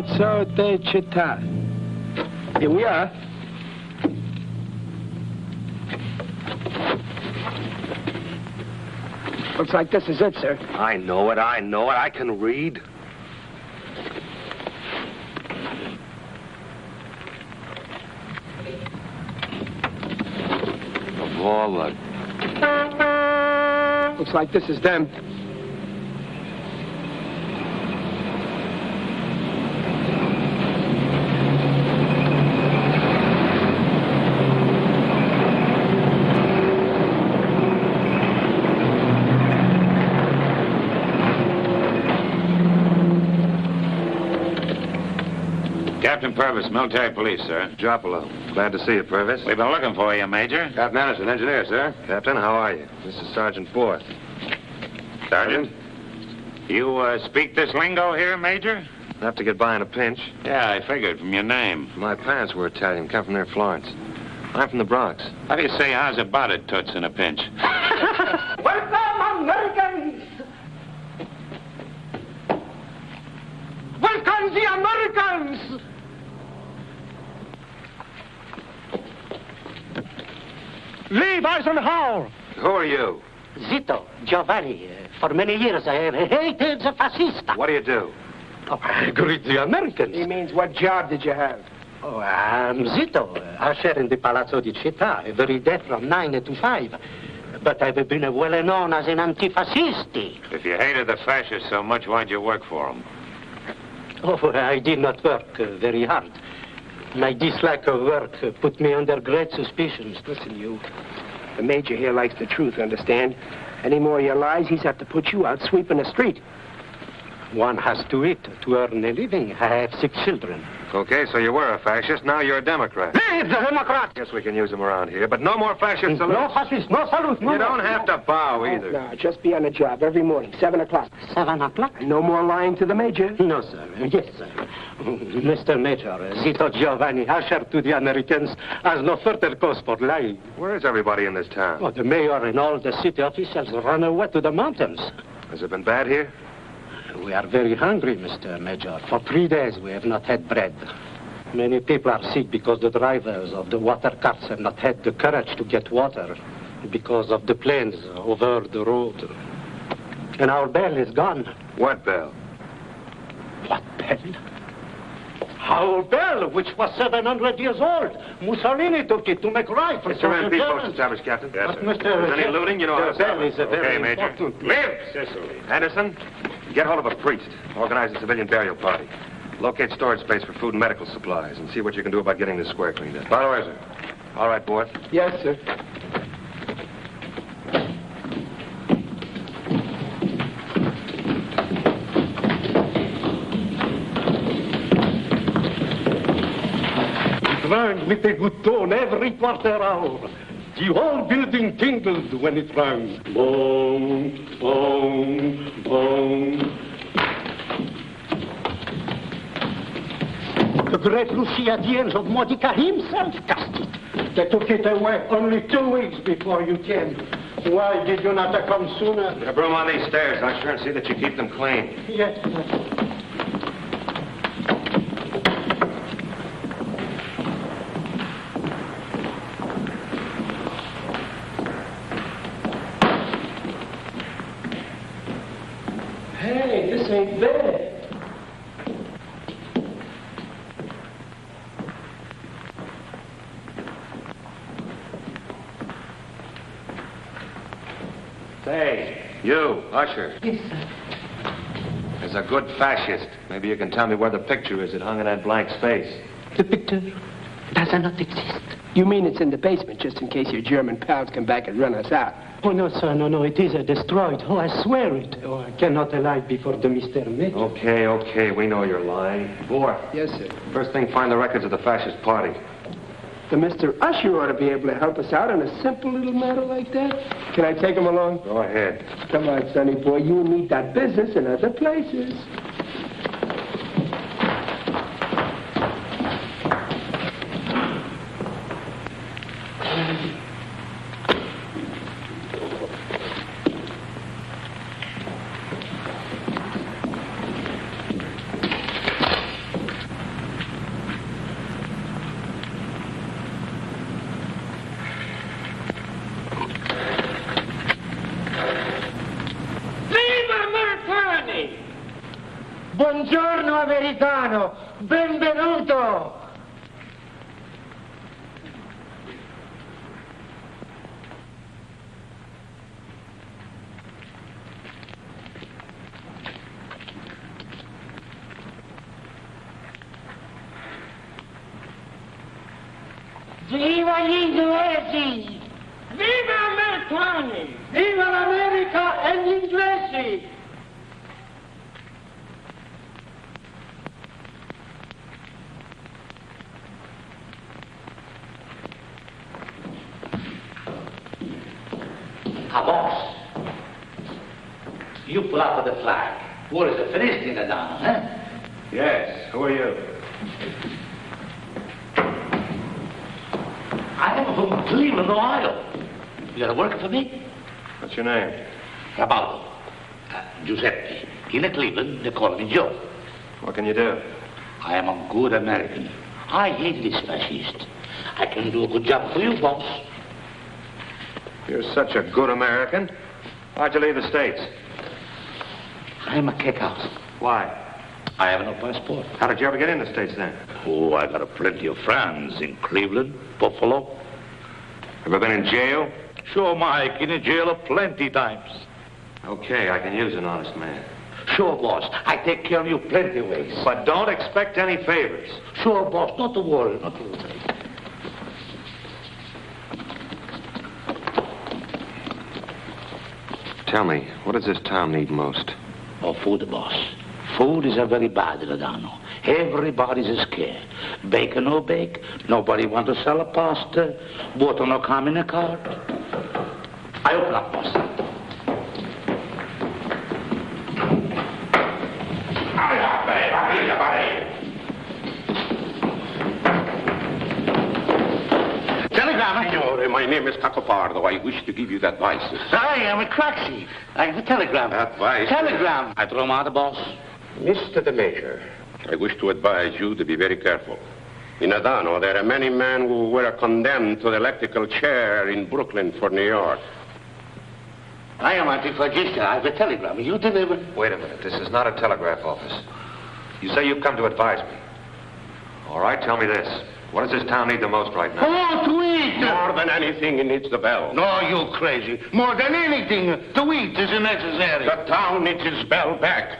Palazzo de Città. Here we are. Looks like this is it, sir. I know it. I can read. Of all the... Looks like this is them. Captain Purvis, military police, sir. Joppolo. Glad to see you, Purvis. We've been looking for you, Major. Captain Anderson, engineer, sir. Captain, how are you? This is Sergeant Borth. Sergeant? You speak this lingo here, Major? Have to get by in a pinch. Yeah, I figured from your name. My parents were Italian, come from near Florence. I'm from the Bronx. How do you say how's about it, Toots, in a pinch? Welcome, Americans! Welcome, the Americans! Leave Eisenhower! Who are you? Zito, Giovanni. For many years I have hated the Fascist. What do you do? Oh, I greet the Americans. He means, what job did you have? Oh, I'm Zito, usher in the Palazzo di Città, every day from 9 to 5. But I've been well known as an anti-fascist. If you hated the fascists so much, why'd you work for them? Oh, I did not work very hard. My dislike of work put me under great suspicions. Listen, you. The major here likes the truth, understand? Any more of your lies, he's have to put you out sweeping the street. One has to eat to earn a living. I have 6 children. Okay, so you were a fascist, now you're a Democrat. Leave the Democrat! Guess we can use them around here, but no more fascist salutes. No fascist, no salute. No You don't have to bow either. No, just be on the job every morning, 7 o'clock. 7 o'clock? And no more lying to the major. No, sir. Yes, sir. Mr. Major, Zito Giovanni, usher to the Americans, has no further cause for lying. Where is everybody in this town? Oh, the mayor and all the city officials run away to the mountains. Has it been bad here? We are very hungry, Mr. Major. For 3 days we have not had bread. Many people are sick because the drivers of the water carts have not had the courage to get water because of the planes over the road. And our bell is gone. What bell? What bell? Our bell, which was 700 years old. Mussolini took it to make rifles. Mr. Van Beat, post established, Captain. Yes, sir. Is any looting? You know how the to bell stop it. is a very Okay, Major. important... Live, Sicily. Anderson, get hold of a priest. Organize a civilian burial party. Locate storage space for food and medical supplies and see what you can do about getting this square cleaned up. Follow her, sir. All right, Borth. Yes, sir. It rang with a good tone every quarter hour. The whole building tingled when it rang. Boom, boom, boom. The great Luciadians of Modica himself cast it. They took it away only 2 weeks before you came. Why did you not come sooner? Get a broom on these stairs, Usher, and see that you keep them clean. Yes, Hey, this ain't bad. Hey, you, Usher. Yes, sir. There's a good fascist. Maybe you can tell me where the picture is that hung in that blank space. The picture does not exist. You mean it's in the basement, just in case your German pals come back and run us out? Oh, no, sir, no, it is destroyed. Oh, I swear it. Oh, I cannot lie before the Mr. Major. Okay, we know you're lying. Borth. Yes, sir. First thing, find the records of the fascist party. The Mr. Usher ought to be able to help us out on a simple little matter like that. Can I take him along? Go ahead. Come on, sonny boy. You and me got business in other places. Buongiorno, americano. Benvenuto. Viva gli inglesi! Viva americani! Viva l'America e gli inglesi! Ah, boss. You pull out the flag. War is finished in Adano, eh? Yes. Who are you? I am from Cleveland, Ohio. You got to work for me? What's your name? Joppolo. Giuseppe. In Cleveland, they call me Joe. What can you do? I am a good American. I hate this fascist. I can do a good job for you, boss. You're such a good American. Why'd you leave the States? I am a kick-out. Why? I have no passport. How did you ever get in the States then? Oh, I got plenty of friends in Cleveland, Buffalo. Ever been in jail? Sure, Mike, in a jail plenty times. Okay, I can use an honest man. Sure, boss. I take care of you plenty ways. But don't expect any favors. Sure, boss. Not to worry. Not to worry. Tell me, what does this town need most? Oh, food, boss. Food is a very bad in Adano. Everybody's scared. Bake or no bake, nobody want to sell a pasta. Water no come in a cart. I open up, boss. Telegram. Signore, my name is Cacopardo. I wish to give you the advice. I am a crack thief. I have a telegram. Advice? Telegram. I throw him out, boss. Mr. the Major, I wish to advise you to be very careful. In Adano, there are many men who were condemned to the electrical chair in Brooklyn for New York. I am anti-fascist. I have a telegram. You deliver. Wait a minute. This is not a telegraph office. You say you've come to advise me. All right, tell me this. What does this town need the most right now? Oh, to eat! More than anything, it needs the bell. No, you crazy. More than anything, to eat is necessary. The town needs its bell back.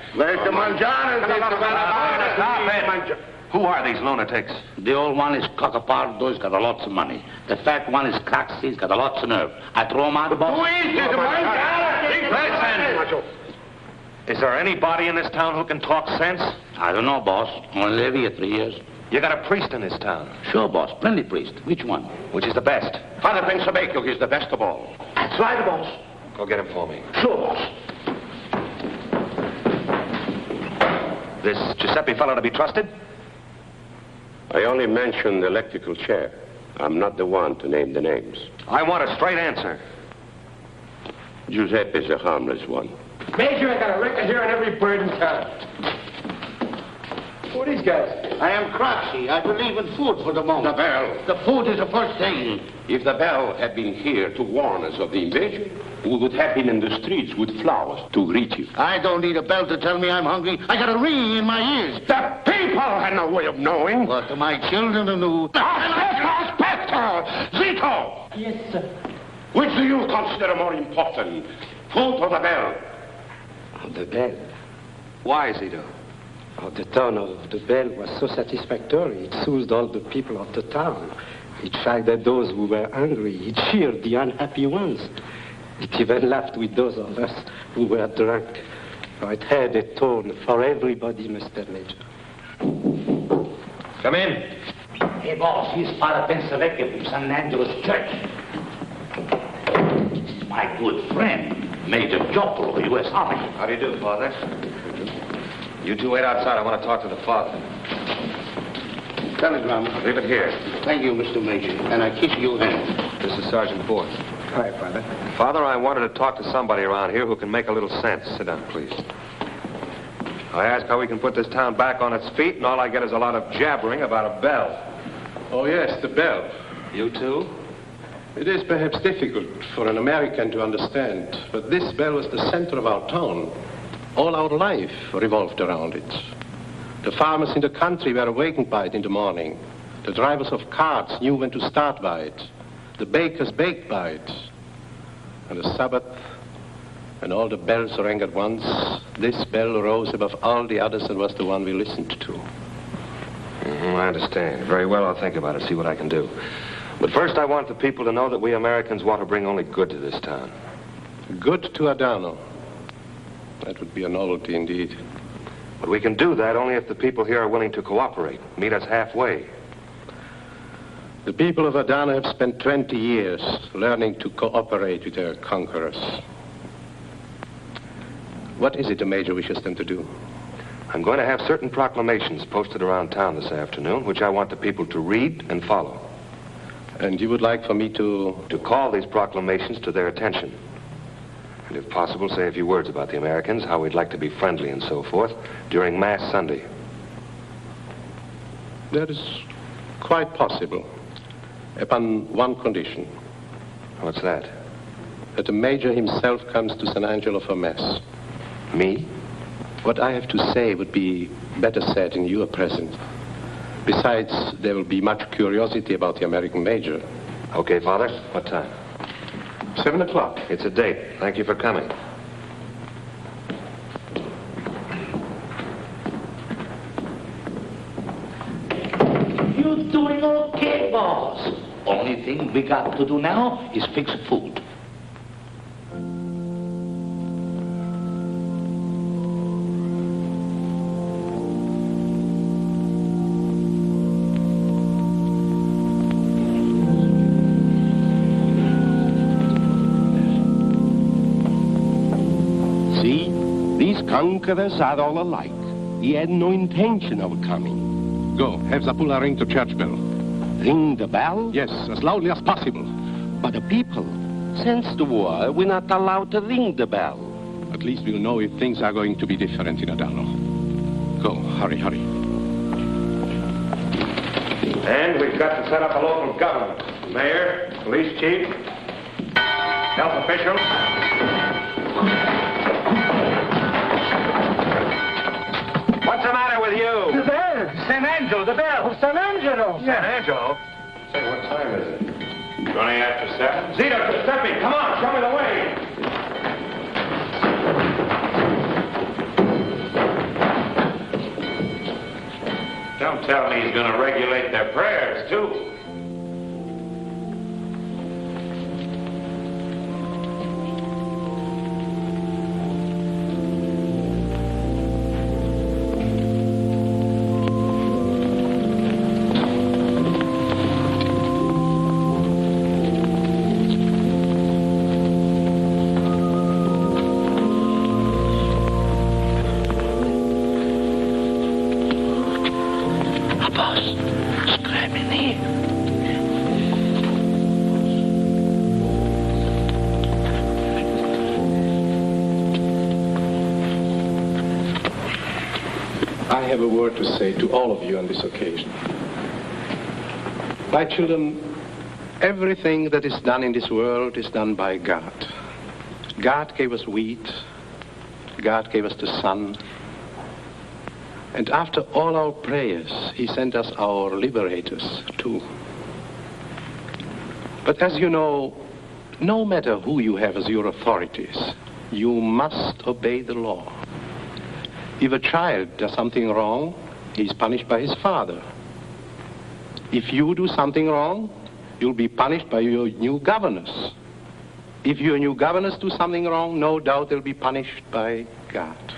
Who are these lunatics? The old one is Cacopardo. He's got a lots of money. The fat one is Crofts. He's got a lots of nerve. I throw him out, boss. Listen! Is there anybody in this town who can talk sense? I don't know, boss. Only live here 3 years. You got a priest in this town. Sure, boss. Plenty priest. Which one? Which is the best? Father Pensabacco is the best of all. That's right, boss. Go get him for me. Sure, boss. This Giuseppe fellow to be trusted? I only mentioned the electrical chair. I'm not the one to name the names. I want a straight answer. Giuseppe is a harmless one. Major, I got a record here on every bird in town. Who are these guys? I am Crofts. I believe in food for the moment. The bell. The food is the first thing. If the bell had been here to warn us of the invasion, we would have been in the streets with flowers to greet you. I don't need a bell to tell me I'm hungry. I got a ringing in my ears. The people had no way of knowing. But my children knew. Inspector! Zito! Yes, sir. Which do you consider more important, food or the bell? The bell. Why, Zito? Oh, the tone of the bell was so satisfactory. It soothed all the people of the town. It chided those who were angry. It cheered the unhappy ones. It even laughed with those of us who were drunk. Oh, it had a tone for everybody, Mr. Major. Come in. Hey, boss, he's Father Pensabacco from San Angelo's church. My good friend, Major Joppolo, U.S. Army. How do you do, Father? You two wait outside. I want to talk to the father. Telegram. Leave it here. Thank you, Mr. Major, and I kiss your hand. This is Sergeant Borth. Hi, Father. Father, I wanted to talk to somebody around here who can make a little sense. Sit down, please. I ask how we can put this town back on its feet, and all I get is a lot of jabbering about a bell. Oh, yes, the bell. You too? It is perhaps difficult for an American to understand, but this bell was the center of our town. All our life revolved around it. The farmers in the country were awakened by it in the morning. The drivers of carts knew when to start by it. The bakers baked by it. On the Sabbath, when all the bells rang at once, this bell rose above all the others and was the one we listened to. I understand. Very well, I'll think about it, see what I can do. But first, I want the people to know that we Americans want to bring only good to this town. Good to Adano. That would be a novelty indeed. But we can do that only if the people here are willing to cooperate, meet us halfway. The people of Adano have spent 20 years learning to cooperate with their conquerors. What is it the Major wishes them to do? I'm going to have certain proclamations posted around town this afternoon, which I want the people to read and follow. And you would like for me to... To call these proclamations to their attention. And if possible, say a few words about the Americans, how we'd like to be friendly and so forth, during Mass Sunday. That is quite possible, upon one condition. What's that? That the Major himself comes to San Angelo for Mass. Me? What I have to say would be better said in your presence. Besides, there will be much curiosity about the American Major. Okay, Father. What time? 7 o'clock. It's a date. Thank you for coming. You're doing okay, boss. Only thing we got to do now is fix food. Conquerors are all alike. He had no intention of coming. Go, have Zapula ring the church bell. Ring the bell? Yes, as loudly as possible. But the people, since the war, we're not allowed to ring the bell. At least we'll know if things are going to be different in Adano. Go, hurry, hurry. And we've got to set up a local government. Mayor, police chief, health officials. What's the matter with you? The bell! San Angelo, the bell! San Angelo! San Angelo? Say, what time is it? 20 after 7? Zito, Giuseppe, come on, show me the way. Don't tell me he's going to regulate their prayers, too. I have a word to say to all of you on this occasion. My children, everything that is done in this world is done by God. God gave us wheat. God gave us the sun. And after all our prayers, he sent us our liberators, too. But as you know, no matter who you have as your authorities, you must obey the law. If a child does something wrong, he's punished by his father. If you do something wrong, you'll be punished by your new governors. If your new governors do something wrong, no doubt they'll be punished by God.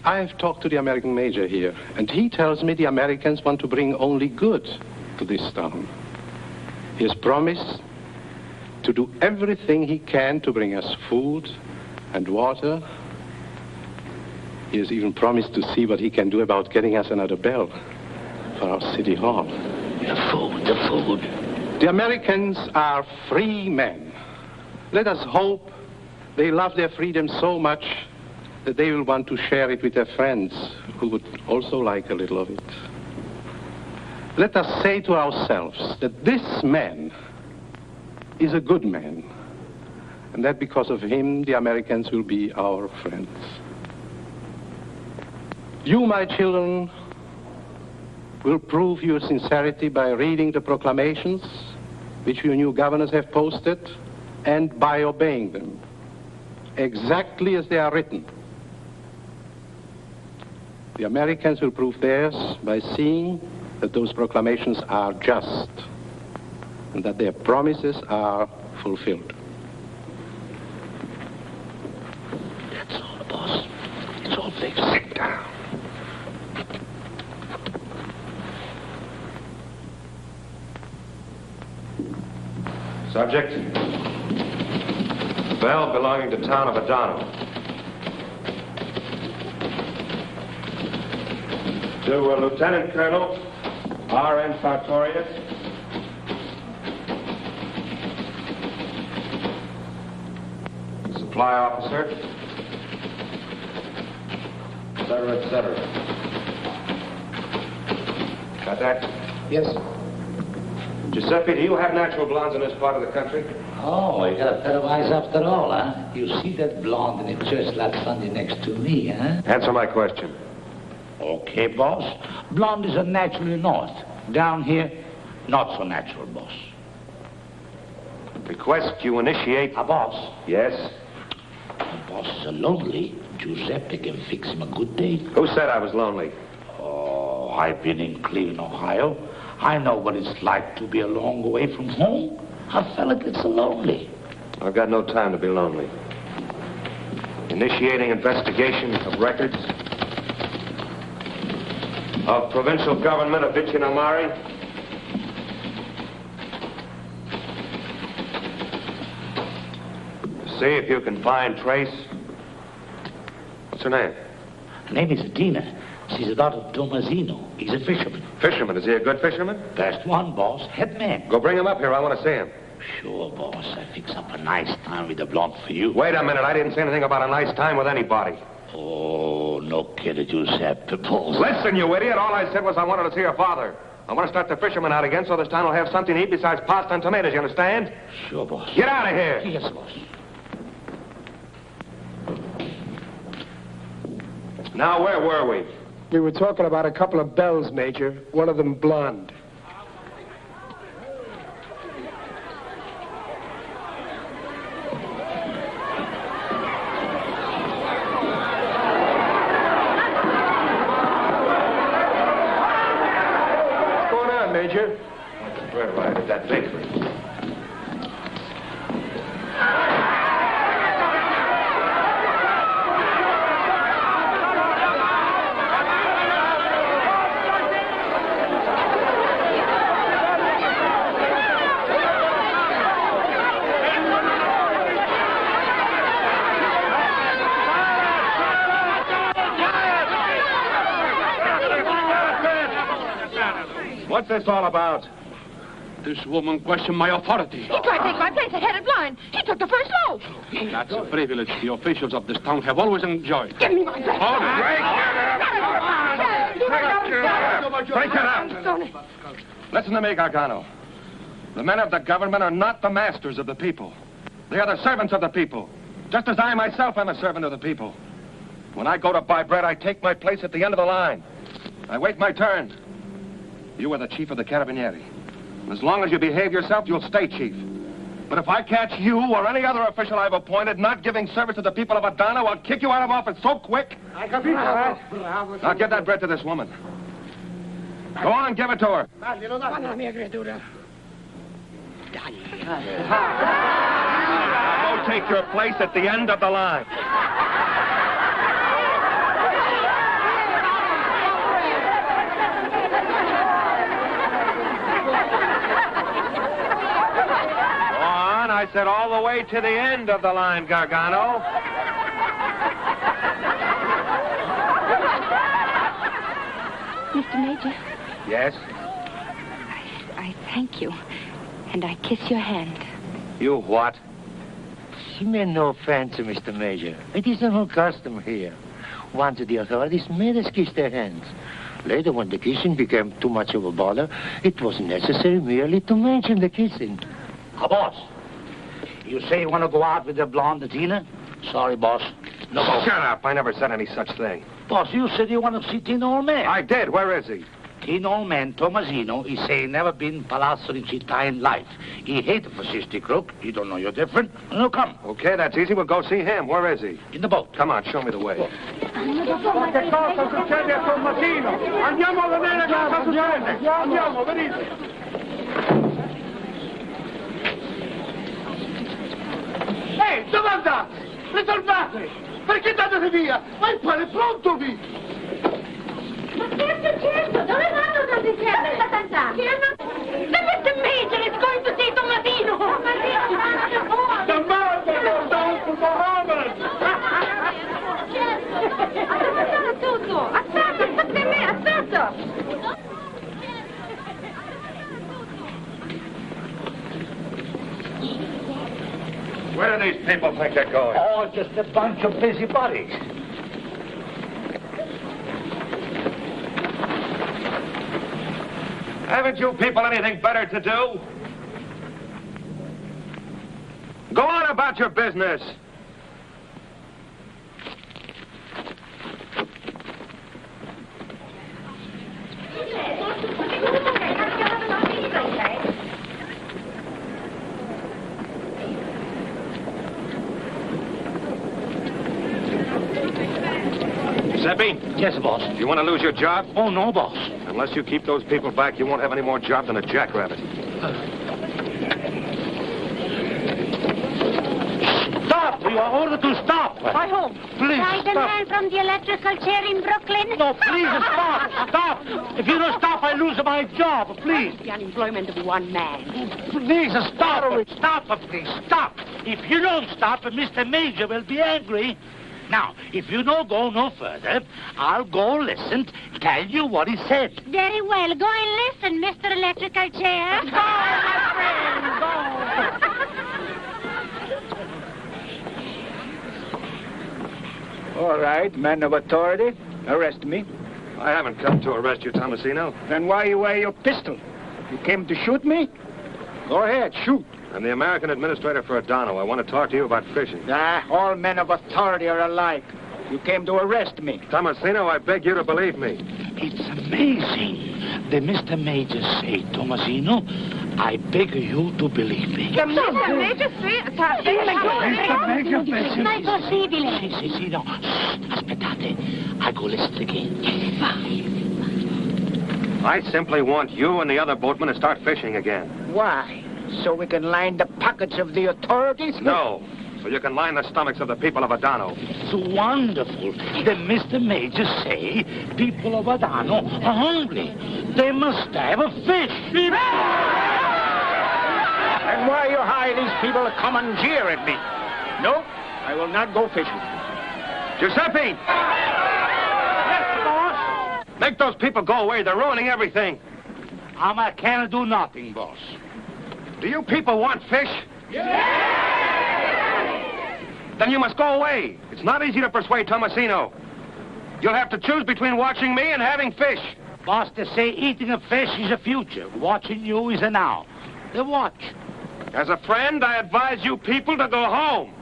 I have talked to the American Major here, and he tells me the Americans want to bring only good to this town. He has promised to do everything he can to bring us food and water. He has even promised to see what he can do about getting us another bell for our city hall. The food. The Americans are free men. Let us hope they love their freedom so much that they will want to share it with their friends who would also like a little of it. Let us say to ourselves that this man is a good man, and that because of him, the Americans will be our friends. You, my children, will prove your sincerity by reading the proclamations which your new governors have posted and by obeying them, exactly as they are written. The Americans will prove theirs by seeing that those proclamations are just and that their promises are fulfilled. That's all, boss. It's all fixed. Sit down. Subject. Bell belonging to town of Adano. To Lieutenant Colonel R.N. Sartorius. Supply officer. Etc., etc. Got that? Yes. Giuseppe, do you have natural blondes in this part of the country? Oh, you got a pair of eyes after all, huh? You see that blonde in the church last Sunday next to me, huh? Answer my question. Okay, boss. Blonde is a naturally north. Down here, not so natural, boss. Request you initiate... A boss? Yes? The boss is a lonely. Giuseppe can fix him a good date. Who said I was lonely? Oh, I've been in Cleveland, Ohio. I know what it's like to be a long way from home. A fella gets so lonely. I've got no time to be lonely. Initiating investigation of records of provincial government of Vichinamari. See if you can find trace. What's her name? Her name is Adano. She's a daughter of Tomasino. He's a fisherman. Fisherman. Is he a good fisherman? Best one, boss. Head man. Go bring him up here. I want to see him. Sure, boss. I fix up a nice time with the blonde for you. Wait a minute. I didn't say anything about a nice time with anybody. Oh, no kidding, Giuseppe, boss. Listen, you idiot. All I said was I wanted to see your father. I want to start the fisherman out again so this town will have something to eat besides pasta and tomatoes, you understand? Sure, boss. Get out of here. Yes, boss. Now, where were we? We were talking about a couple of bells, Major. One of them blonde. What's going on, Major? I want the bread right at that bakery. What's this all about? This woman questioned my authority. He tried to take my place at head of line. He took the first loaf. That's a privilege the officials of this town have always enjoyed. Give me my dress. Break it up! Listen to me, Gargano. The men of the government are not the masters of the people. They are the servants of the people, just as I myself am a servant of the people. When I go to buy bread, I take my place at the end of the line. I wait my turn. You are the chief of the Carabinieri. As long as you behave yourself, you'll stay chief. But if I catch you or any other official I've appointed not giving service to the people of Adano, I'll kick you out of office so quick. Now give that bread to this woman. Go on, give it to her. Now go take your place at the end of the line. I said all the way to the end of the line, Gargano. Mr. Major. Yes? I thank you. And I kiss your hand. You what? She meant no offense, Mr. Major. It is an old custom here. Once the authorities made us kiss their hands. Later, when the kissing became too much of a bother, it was necessary merely to mention the kissing. Boss. You say you want to go out with the blonde Adano? Sorry, boss. No, boss. Shut up. I never said any such thing. Boss, you said you want to see Tin Old Man. I did. Where is he? Tin Old Man, Tomasino, he say he never been Palazzo in Città in life. He hate the fascistic crook. He don't know you're different. No, come. Okay, that's easy. We'll go see him. Where is he? In the boat. Come on, show me the way. Che cosa succede a Tomasino? Andiamo a vedere cosa succede. Andiamo, venite. Ehi, dove andate? Ritornate! Perché andate via? Ma il pane è pronto, vi! Ma che è successo? Dove vanno tanti siete? Dove sta cantando? The Mr. Major is going to see Tomasino! The murder goes to Mohammed! Aspetta tutto! Aspetta me, aspetta! Where do these people think they're going? Oh, just a bunch of busybodies. Haven't you people anything better to do? Go on about your business. Seppi? Yes, boss. You want to lose your job? Oh, no, boss. Unless you keep those people back, you won't have any more job than a jackrabbit. Stop! You are ordered to stop. By whom? Please, By the stop. man from the electrical chair in Brooklyn? No, please, stop. Stop. If you don't stop, I lose my job. Please. The unemployment of one man. Please, stop. Stop, please. Stop. If you don't stop, Mr. Major will be angry. Now, if you don't go no further, I'll go listen, tell you what he said. Very well. Go and listen, Mr. Electrical Chair. Go, my friend, All right, men of authority, arrest me. I haven't come to arrest you, Tomasino. Then why you wear your pistol? You came to shoot me? Go ahead, shoot. I'm the American administrator for Adano. I want to talk to you about fishing. All men of authority are alike. You came to arrest me. Tomasino, I beg you to believe me. It's amazing. The Mr. Major say, Tomasino, I beg you to believe me. Mr. Major, Non è possibile. Sì, no. Aspettate. I go listen again. I simply want you and the other boatmen to start fishing again. Why? So we can line the pockets of the authorities? No. So you can line the stomachs of the people of Adano. It's wonderful. The Mr. Major say people of Adano are hungry. They must have a fish. And why you hire these people to come and jeer at me? No, I will not go fishing. Giuseppe! Yes, boss. Make those people go away. They're ruining everything. I can't do nothing, boss. Do you people want fish? Yes! Then you must go away. It's not easy to persuade Tomasino. You'll have to choose between watching me and having fish. Boss, they say eating a fish is a future. Watching you is a now. They watch. As a friend, I advise you people to go home.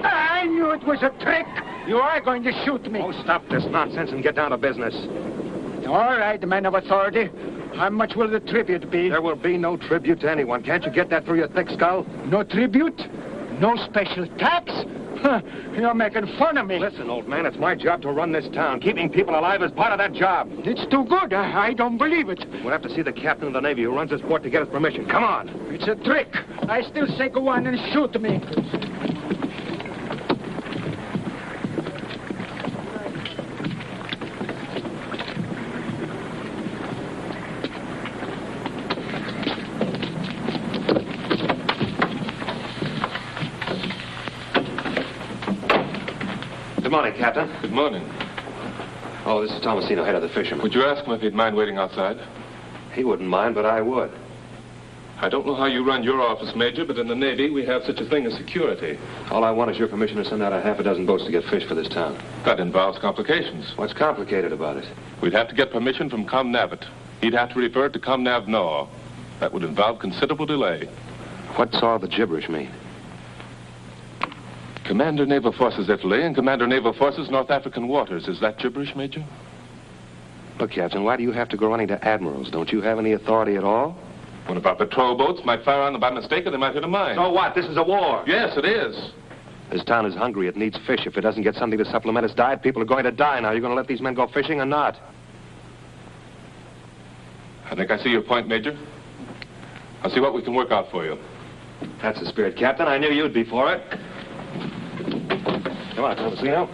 I knew it was a trick. You are going to shoot me. Oh, stop this nonsense and get down to business. All right, men of authority. How much will the tribute be? There will be no tribute to anyone. Can't you get that through your thick skull? No tribute? No special tax? You're making fun of me. Listen, old man, it's my job to run this town. Keeping people alive is part of that job. It's too good. I don't believe it. We'll have to see the captain of the Navy who runs this port to get his permission. Come on. It's a trick. I still say go on and shoot me. Good morning, Captain. Good morning. Oh, this is Tomasino, head of the fishermen. Would you ask him if he'd mind waiting outside? He wouldn't mind, but I would. I don't know how you run your office, Major, but in the Navy, we have such a thing as security. All I want is your permission to send out a half a dozen boats to get fish for this town. That involves complications. What's complicated about it? We'd have to get permission from Comnavit. He'd have to refer it to Comnav Nor. That would involve considerable delay. What's all the gibberish mean? Commander Naval Forces Italy and Commander Naval Forces North African Waters. Is that gibberish, Major? Look, Captain, why do you have to go running to admirals? Don't you have any authority at all? What about patrol boats? Might fire on them by mistake or they might hit a mine. So what? This is a war. Yes, it is. This town is hungry. It needs fish. If it doesn't get something to supplement its diet, people are going to die. Now, you're going to let these men go fishing or not? I think I see your point, Major. I'll see what we can work out for you. That's the spirit, Captain. I knew you'd be for it. Come on, Tomasino.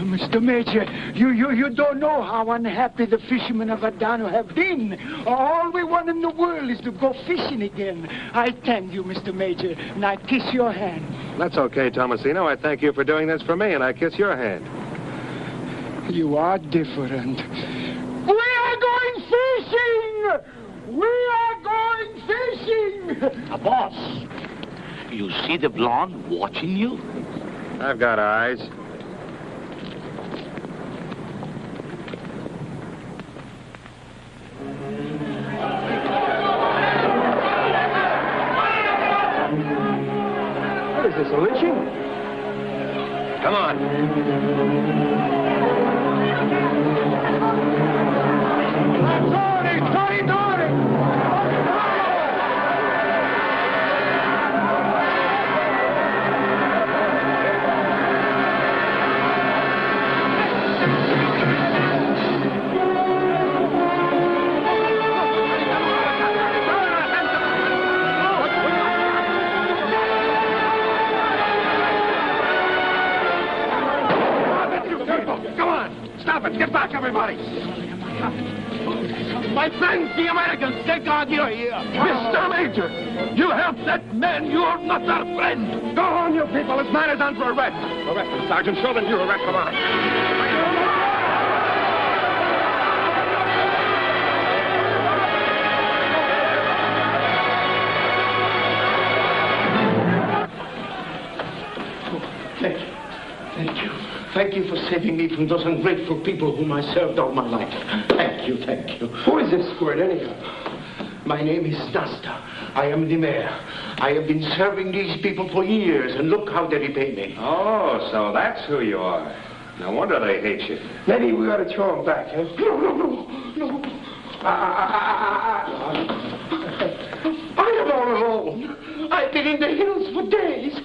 Mr. Major, you don't know how unhappy the fishermen of Adano have been. All we want in the world is to go fishing again. I thank you, Mr. Major, and I kiss your hand. That's okay, Tomasino. I thank you for doing this for me, and I kiss your hand. You are different. We are going fishing! We are going fishing! Boss, you see the blonde watching you? I've got eyes. What is this, a lynching? Come on. Get back, everybody! My friends, the Americans, take guard here. Mr. Major, you helped that man. You're not our friend. Go on, you people. This man is under arrest. Arrest him, Sergeant. Show them you arrest him on. Thank you for saving me from those ungrateful people whom I served all my life. Thank you, thank you. Who is this squirt, anyhow? My name is Nasta. I am the mayor. I have been serving these people for years, and look how they repay me. Oh, so that's who you are. No wonder they hate you. Maybe we ought to throw him back, huh? No. I am all alone. I've been in the hills for days.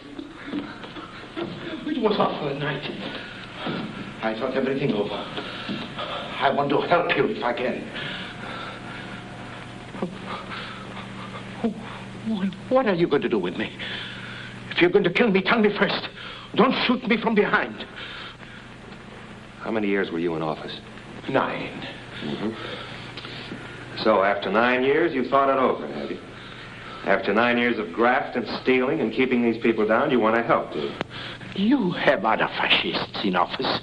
It was awful night. I thought everything over. I want to help you if I can. What are you going to do with me? If you're going to kill me, tell me first. Don't shoot me from behind. How many years were you in office? 9. Mm-hmm. So after 9 years, you thought it over, have you? After 9 years of graft and stealing and keeping these people down, you want to help, do you? You have other fascists in office.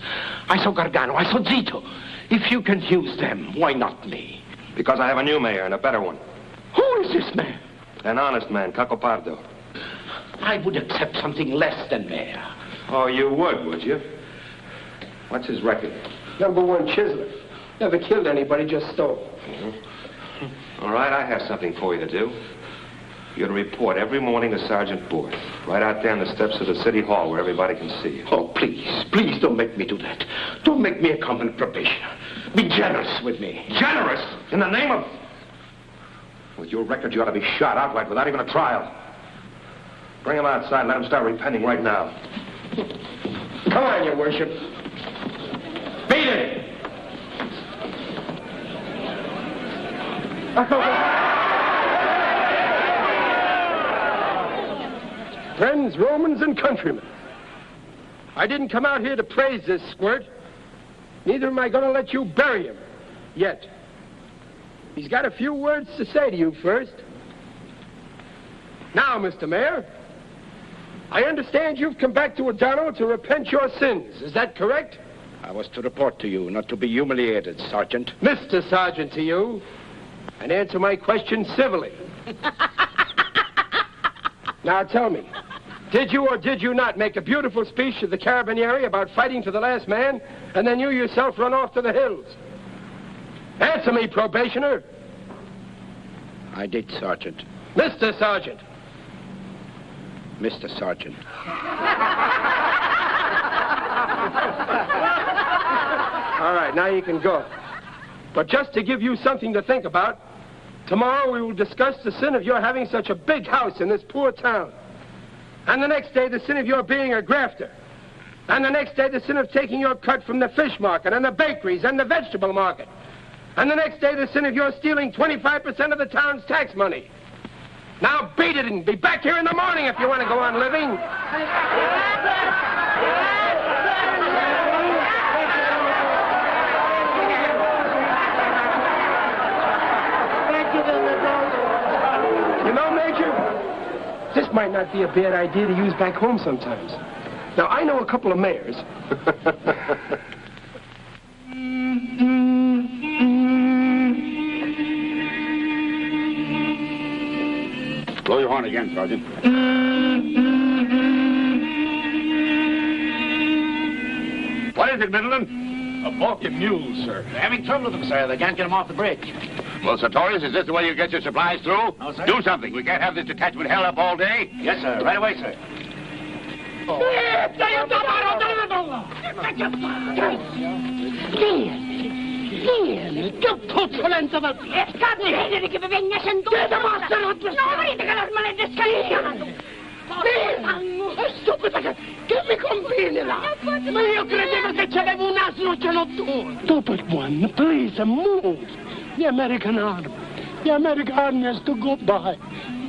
I saw Gargano, I saw Zito. If you can use them, why not me? Because I have a new mayor and a better one. Who is this man? An honest man, Caco Pardo. I would accept something less than mayor. Oh, you would you? What's his record? #1 chiseler. Never killed anybody, just stole. Mm-hmm. All right, I have something for you to do. You're to report every morning to Sergeant Borth, right out there on the steps of the city hall where everybody can see you. Oh, please don't make me do that. Don't make me a common probationer. Be generous with me. Generous? In the name of... With your record, you ought to be shot outright without even a trial. Bring him outside and let him start repenting right now. Come on, your worship. Beat it! Friends, Romans, and countrymen, I didn't come out here to praise this squirt. Neither am I going to let you bury him. Yet. He's got a few words to say to you first. Now, Mr. Mayor, I understand you've come back to Adano to repent your sins. Is that correct? I was to report to you, not to be humiliated, Sergeant. Mr. Sergeant to you, and answer my question civilly. Now tell me, did you or did you not make a beautiful speech to the Carabinieri about fighting to the last man, and then you yourself run off to the hills? Answer me, probationer. I did, Sergeant. Mr. Sergeant. Mr. Sergeant. All right, now you can go. But just to give you something to think about, tomorrow we will discuss the sin of your having such a big house in this poor town. And the next day, the sin of your being a grafter. And the next day, the sin of taking your cut from the fish market and the bakeries and the vegetable market. And the next day, the sin of your stealing 25% of the town's tax money. Now beat it and be back here in the morning if you want to go on living. You know, Major, this might not be a bad idea to use back home sometimes. Now, I know a couple of mayors. Blow your horn again, Sergeant. What is it, Middleton? A balking mule, sir. They're having trouble with them, sir. They can't get them off the bridge. Well, Sartorius, is this the way you get your supplies through? No, sir. Do something. We can't have this detachment held up all day. Yes, sir. Right away, sir. Che puzzolenza del... Scadere che vi venga sentito! No, vedete che l'armale è scaricato! Stupida, che mi combini là? Ma io credevo che c'avevo un asino, ce l'ho tu! Stupid one, please, move. The American army. The American army has to go by.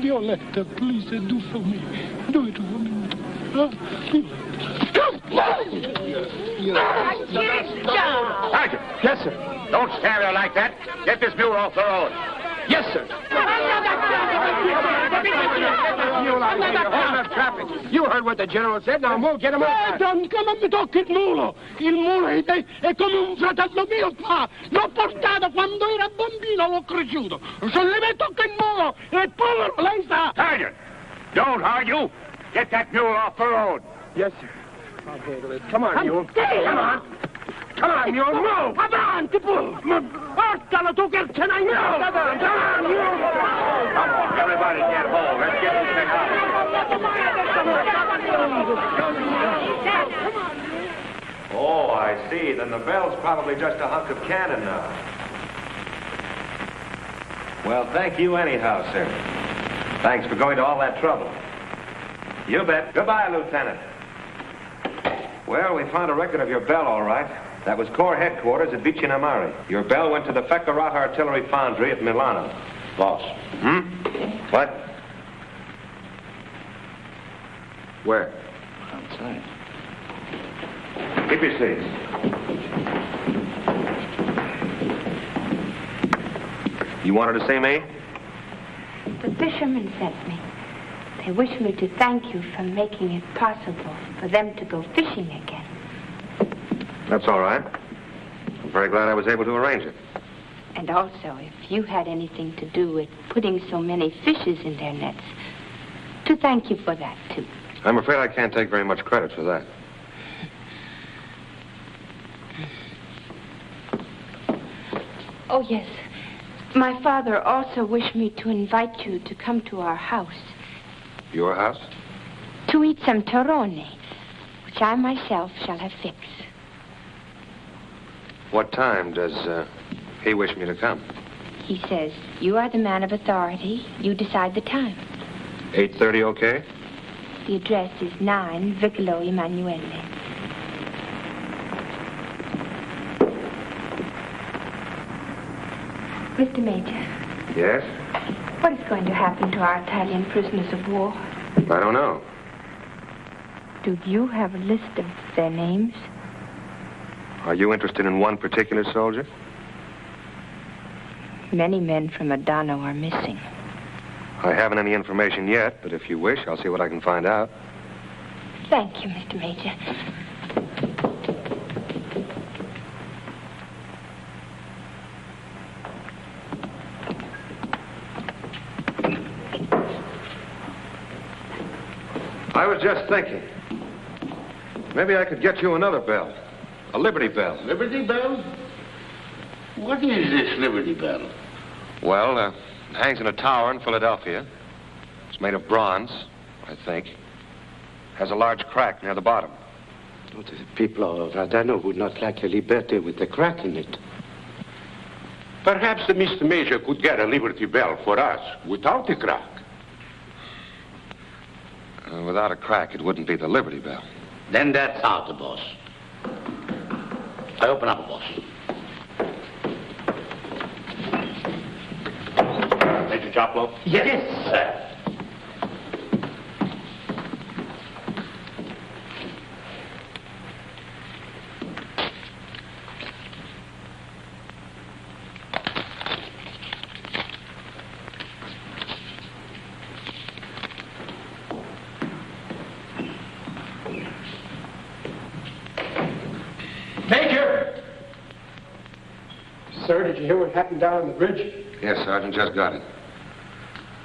Violetta, please, do for me. Do it for me. Sergeant! Yes, sir. Don't stand there like that. Get this mule off the road. Yes, sir. You heard what the general said. Now move, get him off. Don't mi tocchi il mulo. Il mulo è come un fratello mio qua. L'ho portato quando era bambino, l'ho cresciuto. Se le tocca il mulo, è povero, lei sa. Sergeant, don't argue. Get that mule off the road. Yes, sir. I'll handle it. Come on, mule. Come on. Come on, mule, move. Avanti, pure. Portalo tu che ce n'hai. Come on, mule. Everybody get home. Let's get this thing out. Oh, I see. Then the bell's probably just a hunk of cannon now. Well, thank you anyhow, sir. Thanks for going to all that trouble. You bet. Goodbye, Lieutenant. Well, we found a record of your bell, all right. That was Corps headquarters at Vicino Mare. Your bell went to the Feccarata Artillery Foundry at Milano. Boss. What? Where? Outside. Keep your seats. You wanted to see me? The fisherman sent me. They wish me to thank you for making it possible for them to go fishing again. That's all right. I'm very glad I was able to arrange it. And also, if you had anything to do with putting so many fishes in their nets, to thank you for that, too. I'm afraid I can't take very much credit for that. Oh, yes. My father also wished me to invite you to come to our house. Your house? To eat some torrone, which I myself shall have fixed. What time does he wish me to come? He says, you are the man of authority. You decide the time. 8:30, okay? The address is 9 Vicolo Emanuele. Mr. Major. Yes? What is going to happen to our Italian prisoners of war? I don't know. Do you have a list of their names? Are you interested in one particular soldier? Many men from Adano are missing. I haven't any information yet, but if you wish, I'll see what I can find out. Thank you, Mr. Major. I was just thinking. Maybe I could get you another bell. A Liberty Bell. Liberty Bell? What is this Liberty Bell? Well, it hangs in a tower in Philadelphia. It's made of bronze, I think. Has a large crack near the bottom. The people of Adano would not like a liberty with a crack in it. Perhaps the Mr. Major could get a Liberty Bell for us without a crack. Without a crack, it wouldn't be the Liberty Bell. Then that's out, boss. I open up, boss. Major Joppolo? Yes, sir. Major! Sir, did you hear what happened down on the bridge? Yes, Sergeant, just got it.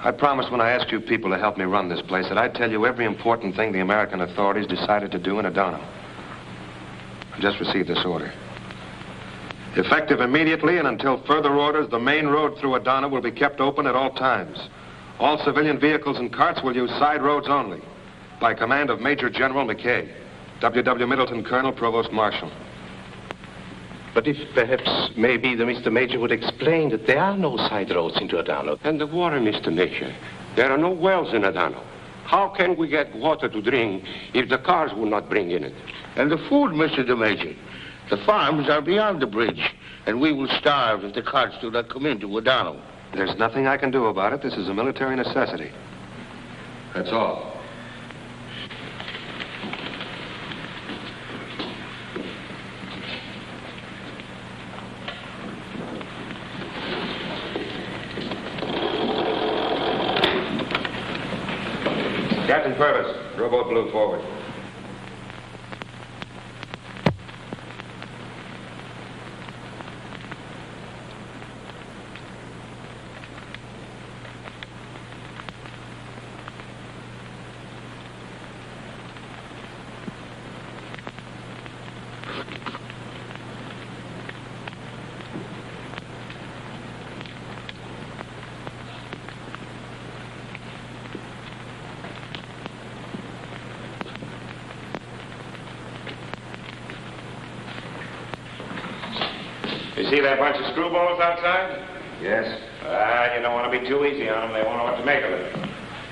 I promised when I asked you people to help me run this place that I'd tell you every important thing the American authorities decided to do in Adano. I just received this order. Effective immediately and until further orders, the main road through Adano will be kept open at all times. All civilian vehicles and carts will use side roads only. By command of Major General McKay, WW Middleton, Colonel, Provost Marshal. But if perhaps maybe the Mr. Major would explain that there are no side roads into Adano. And the water, Mr. Major. There are no wells in Adano. How can we get water to drink if the cars will not bring in it? And the food, Mr. Major. The farms are beyond the bridge, and we will starve if the carts do not come into Adano. There's nothing I can do about it. This is a military necessity. That's all. Captain Purvis, rowboat blue forward. You see that bunch of screwballs outside? Yes. You don't want to be too easy on them. They won't know what to make of it.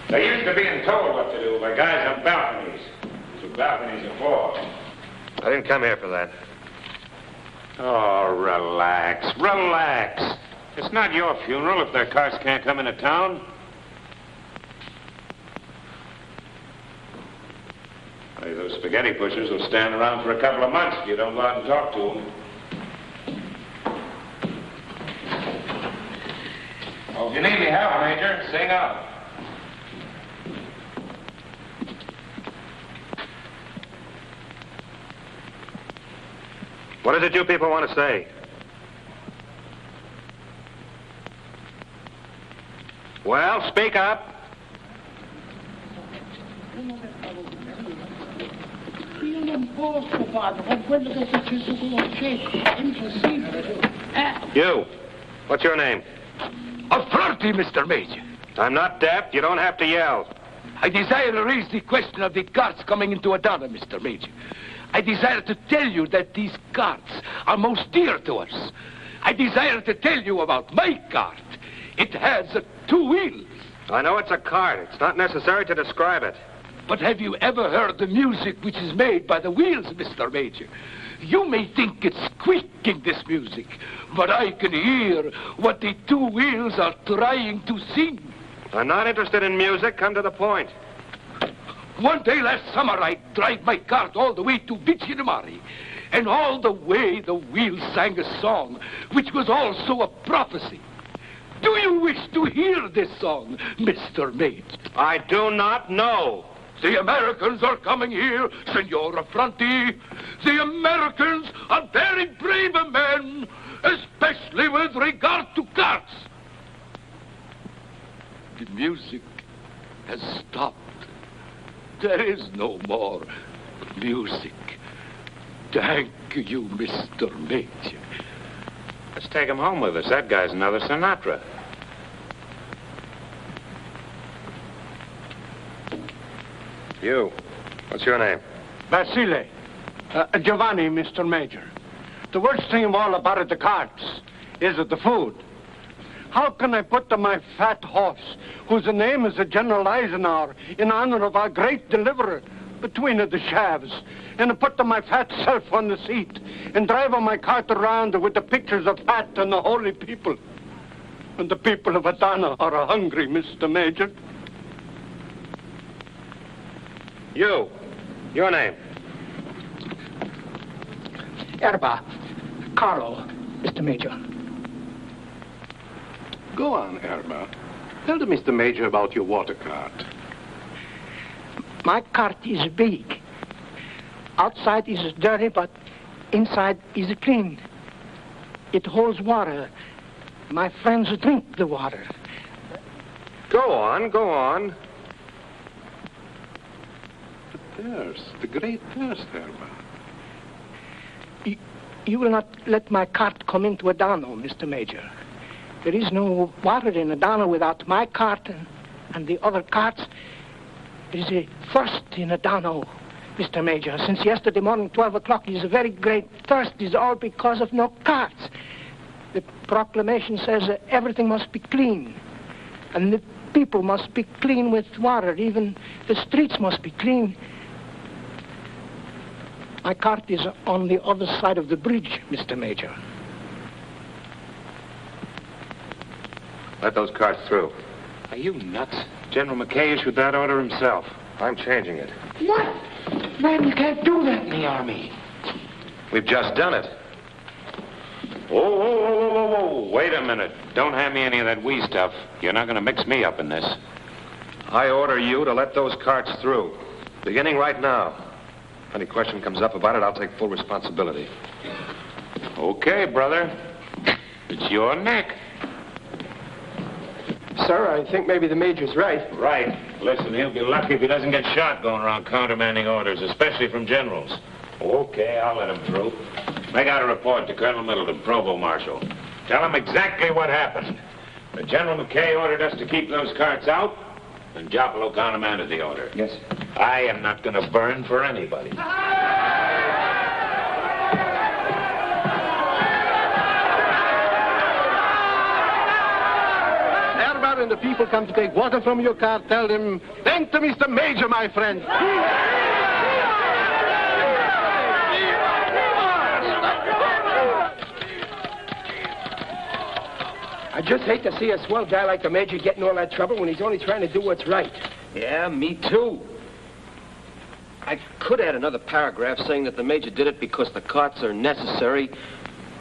They're used to being told what to do by guys on balconies. That's what balconies are for. I didn't come here for that. Oh, relax. Relax. It's not your funeral if their cars can't come into town. Hey, those spaghetti pushers will stand around for a couple of months if you don't go out and talk to them. Oh, if you need any help, Major, sing out. What is it you people want to say? Well, speak up. You. What's your name? Authority, Mr. Major. I'm not deaf. You don't have to yell. I desire to raise the question of the carts coming into Adano, Mr. Major. I desire to tell you that these carts are most dear to us. I desire to tell you about my cart. It has 2 wheels. I know it's a cart. It's not necessary to describe it. But have you ever heard the music which is made by the wheels, Mr. Major? You may think it's squeaking, this music, but I can hear what the 2 wheels are trying to sing. I'm not interested in music. Come to the point. One day last summer, I drive my cart all the way to Vichinamari, and all the way the wheels sang a song, which was also a prophecy. Do you wish to hear this song, Mr. Major? I do not know. The Americans are coming here, Senor Affronti. The Americans are very brave men, especially with regard to carts. The music has stopped. There is no more music. Thank you, Mr. Major. Let's take him home with us. That guy's another Sinatra. You. What's your name? Basile. Giovanni, Mr. Major. The worst thing of all about the carts is the food. How can I put to my fat horse, whose name is General Eisenhower, in honor of our great deliverer, between the shafts, and put to my fat self on the seat, and drive my cart around with the pictures of fat and the holy people? And the people of Adano are hungry, Mr. Major. You. Your name? Erba. Carlo, Mr. Major. Go on, Erba. Tell the Mr. Major about your water cart. My cart is big. Outside is dirty, but inside is clean. It holds water. My friends drink the water. Go on, go on. The thirst, the great thirst, Erba. You will not let my cart come into Adano, Mr. Major. There is no water in Adano without my cart and the other carts. There is a thirst in Adano, Mr. Major. Since yesterday morning, 12 o'clock, is a very great thirst. Is all because of no carts. The proclamation says that everything must be clean. And the people must be clean with water. Even the streets must be clean. My cart is on the other side of the bridge, Mr. Major. Let those carts through. Are you nuts? General McKay issued that order himself. I'm changing it. What? Man, you can't do that in the Army. We've just done it. Whoa, whoa, whoa, whoa, whoa. Wait a minute. Don't hand me any of that wee stuff. You're not going to mix me up in this. I order you to let those carts through. Beginning right now. If any question comes up about it, I'll take full responsibility. Okay, brother. It's your neck. Sir, I think maybe the Major's right. Right. Listen, he'll be lucky if he doesn't get shot going around countermanding orders, especially from generals. Okay, I'll let him through. Make out a report to Colonel Middleton, Provost Marshal. Tell him exactly what happened. That General McKay ordered us to keep those carts out, and Joppolo countermanded the order. Yes. I am not going to burn for anybody. Erba and the people come to take water from your cart. Tell them, thank the Mr. Major, my friend. I just hate to see a swell guy like the Major get in all that trouble when he's only trying to do what's right. Yeah, me too. I could add another paragraph saying that the Major did it because the carts are necessary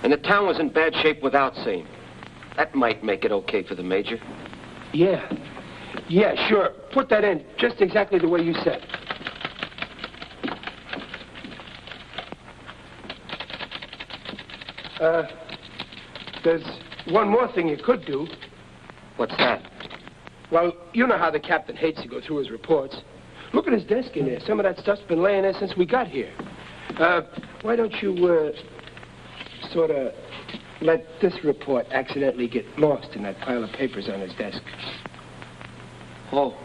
and the town was in bad shape without same. That might make it okay for the Major. Yeah. Yeah, sure. Put that in just exactly the way you said. There's one more thing you could do. What's that? Well, you know how the captain hates to go through his reports. Look at his desk in there. Some of that stuff's been laying there since we got here. Why don't you, sort of let this report accidentally get lost in that pile of papers on his desk? Oh,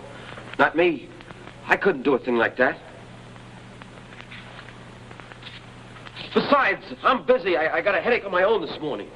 not me. I couldn't do a thing like that. Besides, I'm busy. I got a headache of my own this morning.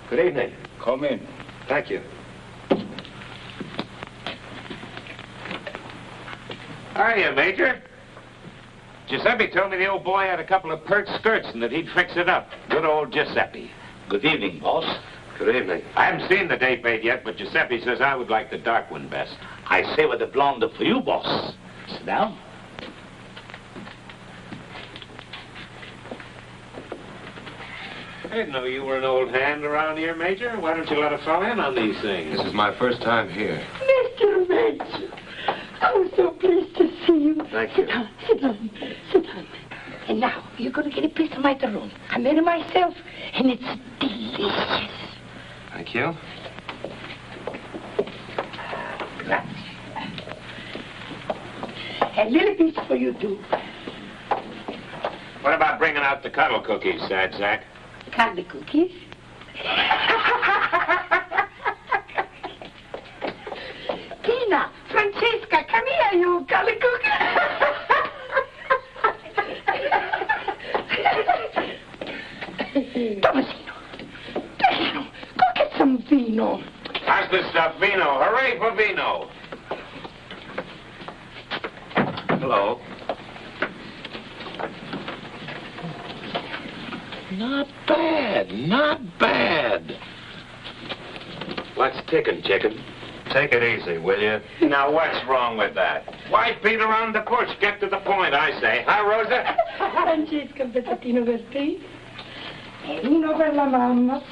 Good evening. Come in. Thank you. Hiya, Major. Giuseppe told me the old boy had a couple of pert skirts and that he'd fix it up. Good old Giuseppe. Good evening, boss. Good evening. I haven't seen the day paid yet, but Giuseppe says I would like the dark one best. I saved the blonde for you, boss. Sit down. I didn't know you were an old hand around here, Major. Why don't you let a fellow in on these things? This is my first time here. Mr. Major, I was so pleased to see you. Thank you. Sit down, sit down, sit down. And now, you're going to get a piece of my macaron. I made it myself, and it's delicious. Thank you. A little piece for you, too. What about bringing out the cuddle cookies, Sad Sack? Cuddle cookies? Tina, Francesca, come here, you cuddle cookie. Tomasino, go get some vino. How's this stuff? Vino. Hooray for vino. Hello. Not bad, not bad. What's ticking, chicken? Take it easy, will you? Now, what's wrong with that? Why beat around the bush? Get to the point, I say. Huh, Rosa? Francesca, un pezzettino per te. E uno per la mamma.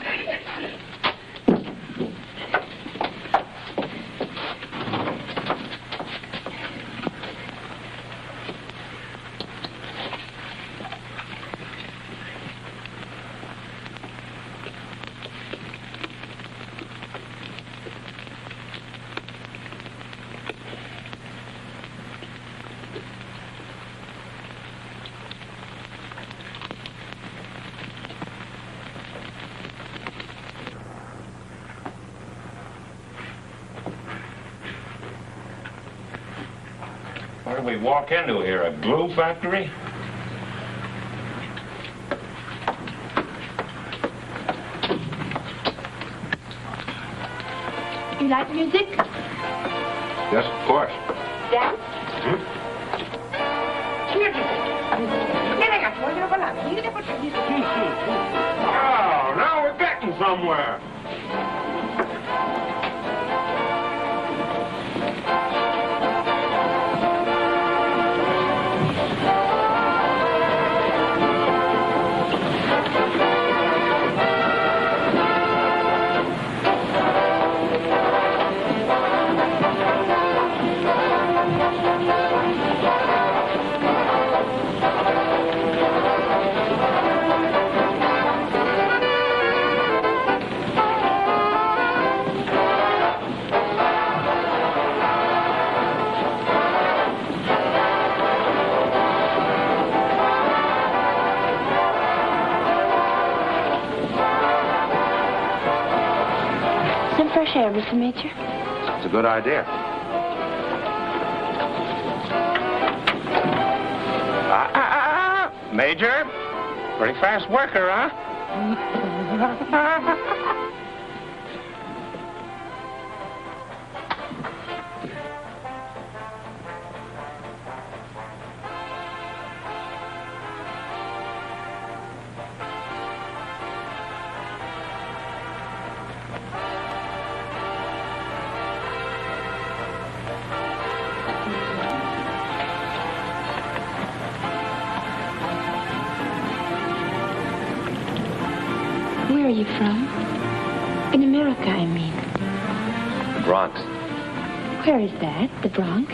What do we walk into here, a glue factory? You like music? Yes, of course. Dance? Oh, now we're getting somewhere. Fresh air, Mr. Major. It's a good idea. Major? Pretty fast worker, huh? Where are you from? In America, I mean. The Bronx. Where is that? The Bronx?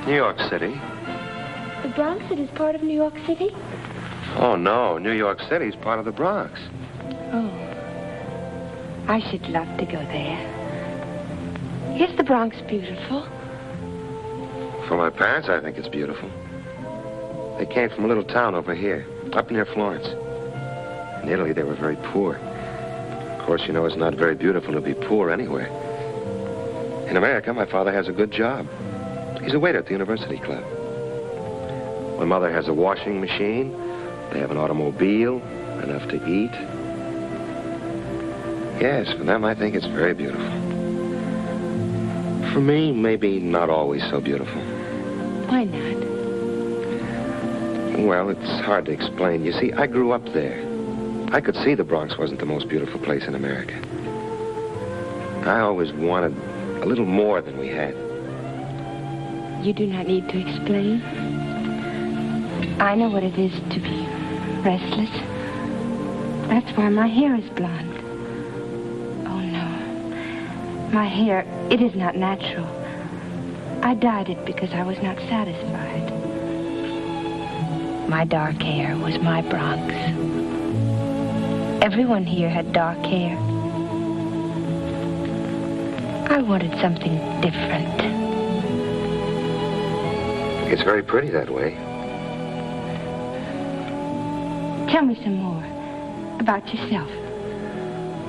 New York City. The Bronx, it is part of New York City? Oh, no. New York City's part of the Bronx. Oh. I should love to go there. Is the Bronx beautiful? For my parents, I think it's beautiful. They came from a little town over here, up near Florence. In Italy, they were very poor. Of course, you know, it's not very beautiful to be poor anywhere. In America, my father has a good job. He's a waiter at the University Club. My mother has a washing machine. They have an automobile, enough to eat. Yes, for them, I think it's very beautiful. For me, maybe not always so beautiful. Why not? Well, it's hard to explain. You see, I grew up there. I could see the Bronx wasn't the most beautiful place in America. I always wanted a little more than we had. You do not need to explain. I know what it is to be restless. That's why my hair is blonde. Oh, no. My hair, it is not natural. I dyed it because I was not satisfied. My dark hair was my Bronx. Everyone here had dark hair. I wanted something different. It's very pretty that way. Tell me some more about yourself.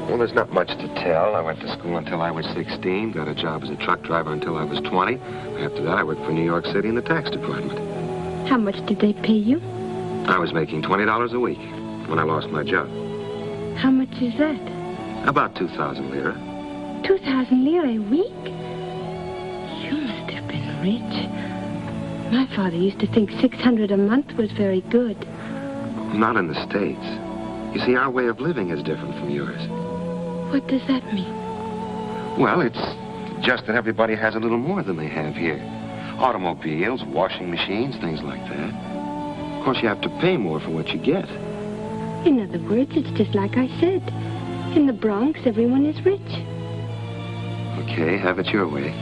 Well, there's not much to tell. I went to school until I was 16, got a job as a truck driver until I was 20. After that, I worked for New York City in the tax department. How much did they pay you? I was making $20 a week when I lost my job. How much is that? About 2,000 lira. 2,000 lira a week? You must have been rich. My father used to think 600 a month was very good. Not in the States. You see, our way of living is different from yours. What does that mean? Well, it's just that everybody has a little more than they have here. Automobiles, washing machines, things like that. Of course, you have to pay more for what you get. In other words, it's just like I said. In the Bronx, everyone is rich. Okay, have it your way.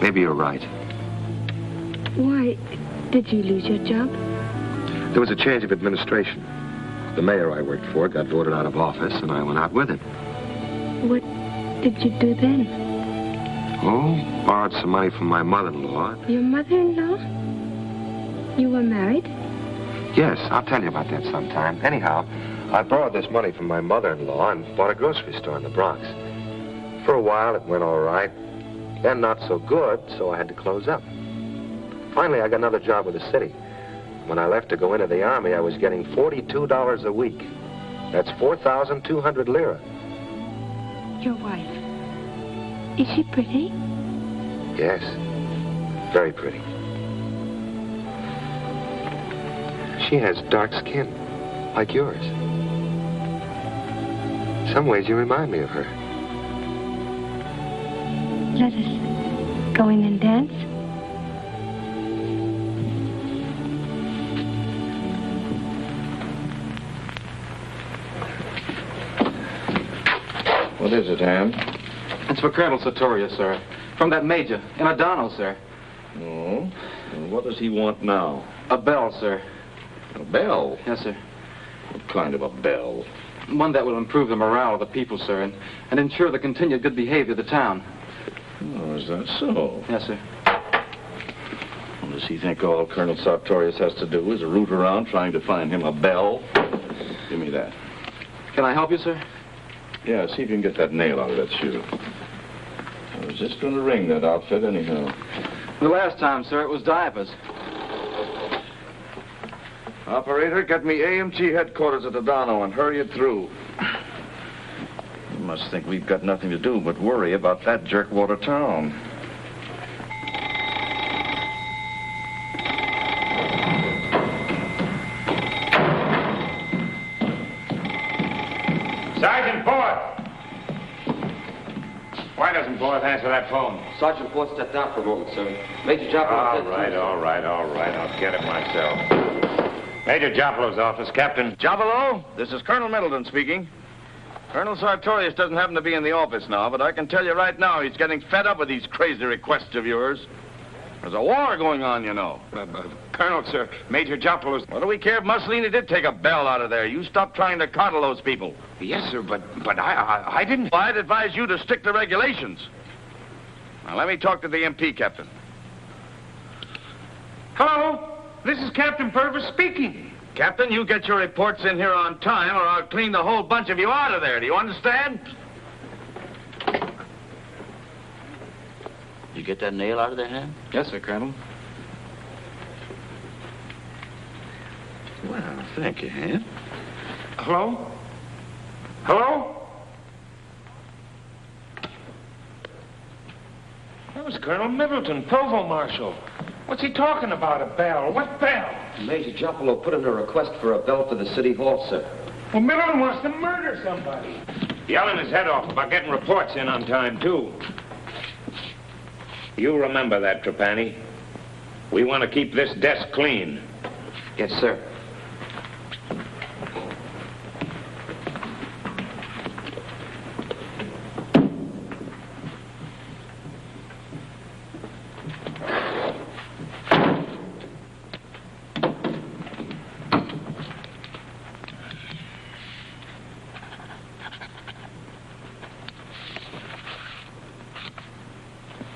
Maybe you're right. Why, did you lose your job? There was a change of administration. The mayor I worked for got voted out of office, and I went out with him. What did you do then? Oh, borrowed some money from my mother-in-law. Your mother-in-law? You were married? Yes, I'll tell you about that sometime. Anyhow, I borrowed this money from my mother-in-law and bought a grocery store in the Bronx. For a while, it went all right. Then not so good, so I had to close up. Finally, I got another job with the city. When I left to go into the army, I was getting $42 a week. That's 4,200 lira. Your wife. Is she pretty? Yes, very pretty. She has dark skin, like yours. In some ways, you remind me of her. Let us go in and dance. What is it, Ham? It's for Colonel Sartoria, sir. From that major in Adano, sir. Oh? And what does he want now? A bell, sir. A bell? Yes, sir. What kind of a bell? One that will improve the morale of the people, sir, and ensure the continued good behavior of the town. Oh, is that so? Yes, sir. Well, does he think all Colonel Sartorius has to do is root around trying to find him a bell? Give me that. Can I help you, sir? Yeah, see if you can get that nail out of that shoe. I was just going to ring that outfit anyhow. The last time, sir, it was diapers. Operator, get me AMT headquarters at Adano and hurry it through. You must think we've got nothing to do but worry about that jerkwater town. Sergeant Borth! Why doesn't Borth answer that phone? Sergeant Borth stepped down for a moment, sir. Major Joppolo... All right. I'll get it myself. Major Joppolo's office, Captain. Joppolo, this is Colonel Middleton speaking. Colonel Sartorius doesn't happen to be in the office now, but I can tell you right now he's getting fed up with these crazy requests of yours. There's a war going on, you know. Colonel, sir, Major Joppolo's... What do we care if Mussolini did take a bell out of there? You stop trying to coddle those people. Yes, sir, but I didn't... Well, I'd advise you to stick to regulations. Now, let me talk to the MP, Captain. Hello, this is Captain Purvis speaking. Captain, you get your reports in here on time, or I'll clean the whole bunch of you out of there. Do you understand? You get that nail out of there, Ham? Yes, sir, Colonel. Well, thank you, Ham. Hello? Hello? That was Colonel Middleton, Provost Marshal. What's he talking about, a bell? What bell? Major Joppolo put in a request for a bell for the city hall, sir. Well, Middleton wants to murder somebody. Yelling his head off about getting reports in on time, too. You remember that, Trampani. We want to keep this desk clean. Yes, sir.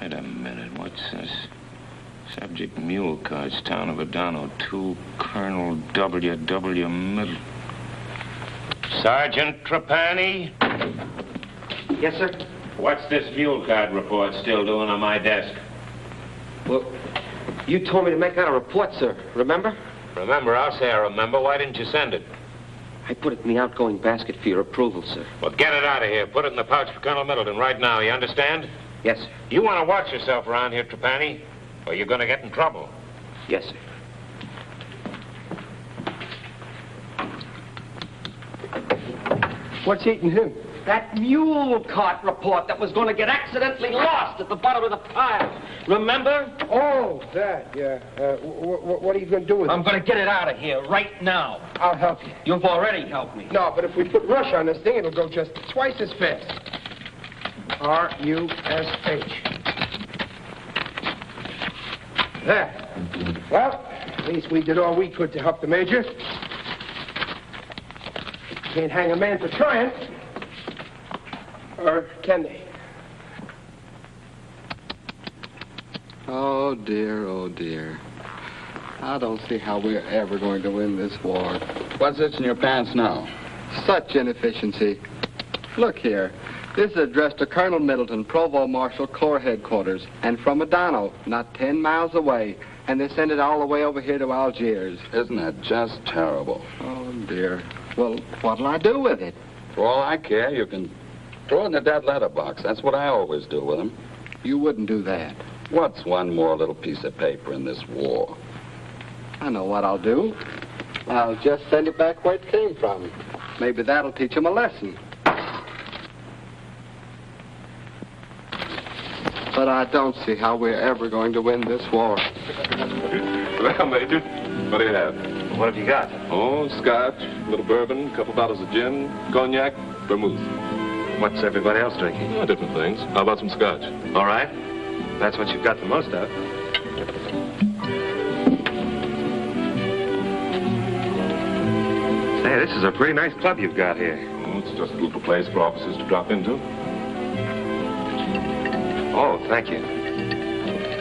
Wait a minute, what's this? Subject mule carts, town of Adano, to Colonel W.W. Middle. Sergeant Trampani? Yes, sir? What's this mule cart report still doing on my desk? Well, you told me to make out a report, sir. Remember? Remember, I'll say I remember. Why didn't you send it? I put it in the outgoing basket for your approval, sir. Well, get it out of here. Put it in the pouch for Colonel Middleton right now. You understand? Yes, sir. You want to watch yourself around here, Trampani, or you're going to get in trouble. Yes, sir. What's eating him? That mule cart report that was going to get accidentally lost at the bottom of the pile. Remember? Oh, that, yeah. What are you going to do with it? I'm going to get it out of here right now. I'll help you. You've already helped me. No, but if we put rush on this thing, it'll go just twice as fast. R-U-S-H. There. Well, at least we did all we could to help the Major. Can't hang a man for trying. Or can they? Oh, dear, oh, dear. I don't see how we're ever going to win this war. What's this in your pants now? Such inefficiency. Look here. This is addressed to Colonel Middleton, Provost Marshal, Corps Headquarters, and from Adano, not 10 miles away. And they send it all the way over here to Algiers. Isn't that just terrible? Oh, dear. Well, what'll I do with it? For all I care, you can throw it in the dead letter box. That's what I always do with them. You wouldn't do that. What's one more little piece of paper in this war? I know what I'll do. I'll just send it back where it came from. Maybe that'll teach them a lesson. But I don't see how we're ever going to win this war. Well, Major, what do you have? What have you got? Oh, scotch, a little bourbon, a couple bottles of gin, cognac, vermouth. What's everybody else drinking? Oh, different things. How about some scotch? All right. That's what you've got the most of. Say, this is a pretty nice club you've got here. Oh, it's just a little place for officers to drop into. Oh, thank you.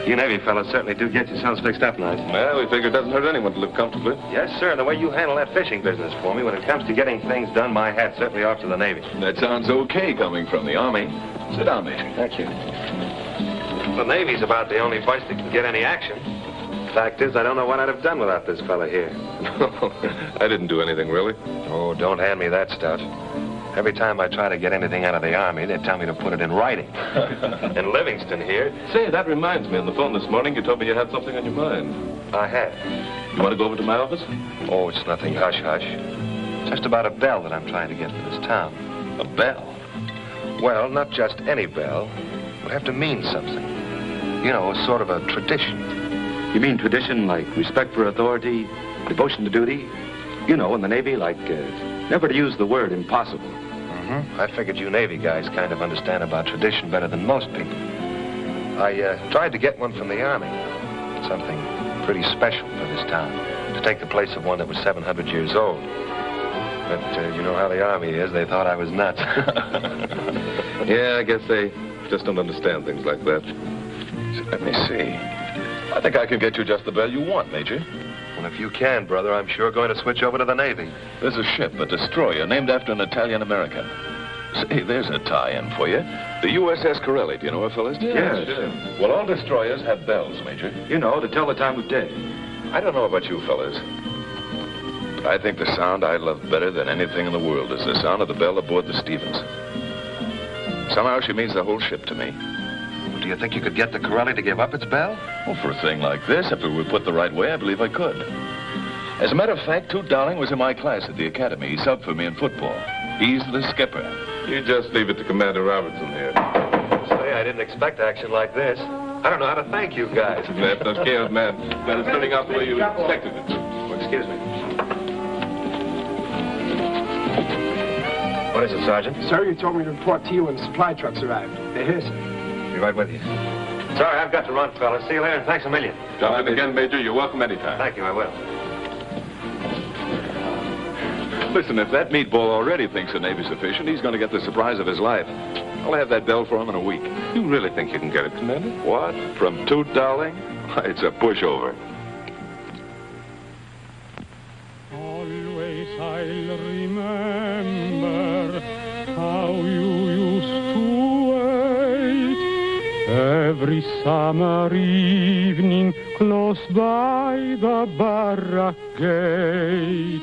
You Navy fellas certainly do get yourselves fixed up nice. Well, we figure it doesn't hurt anyone to live comfortably. Yes, sir. And the way you handle that fishing business for me, when it comes to getting things done, my hat's certainly off to the Navy. That sounds okay coming from the Army. Sit down, Major. Thank you. The Navy's about the only bunch that can get any action. Fact is, I don't know what I'd have done without this fella here. I didn't do anything, really. Oh, don't hand me that stuff. Every time I try to get anything out of the Army, they tell me to put it in writing. And Livingstone here... Say, that reminds me. On the phone this morning, you told me you had something on your mind. I had. You want to go over to my office? Oh, it's nothing hush-hush. Just about a bell that I'm trying to get for this town. A bell? Well, not just any bell. It would have to mean something. You know, a sort of a tradition. You mean tradition like respect for authority, devotion to duty? You know, in the Navy, like never to use the word impossible. I figured you Navy guys kind of understand about tradition better than most people. I tried to get one from the Army. Something pretty special for this town. To take the place of one that was 700 years old. But you know how the Army is. They thought I was nuts. Yeah, I guess they just don't understand things like that. Let me see. I think I can get you just the bell you want, Major. Well, if you can, brother, I'm sure going to switch over to the Navy. There's a ship, a destroyer, named after an Italian-American. Say, there's a tie-in for you. The USS Corelli. Do you know her, fellas? Yes. Well, all destroyers have bells, Major. You know, to tell the time of day. I don't know about you fellas, but I think the sound I love better than anything in the world is the sound of the bell aboard the Stevens. Somehow she means the whole ship to me. Do you think you could get the Corelli to give up its bell? Well, for a thing like this, if it were put the right way, I believe I could. As a matter of fact, Toot Dowling was in my class at the academy. He subbed for me in football. He's the skipper. You just leave it to Commander Robertson here. Say, I didn't expect action like this. I don't know how to thank you guys. That's okay, old man. That is turning out the way you expected it to. Oh, excuse me. What is it, Sergeant? Sir, you told me to report to you when the supply trucks arrived. They're here, sir. Be right with you. Sorry, I've got to run, fellas. See you later, and thanks a million. Drop in again, Major. You're welcome anytime. Thank you, I will. Listen, if that meatball already thinks the Navy's sufficient, he's going to get the surprise of his life. I'll have that bell for him in a week. You really think you can get it, Commander? What? From Toot, darling? Why, it's a pushover. Always I'll remember how you used to wait every summer evening close by the barrack gate.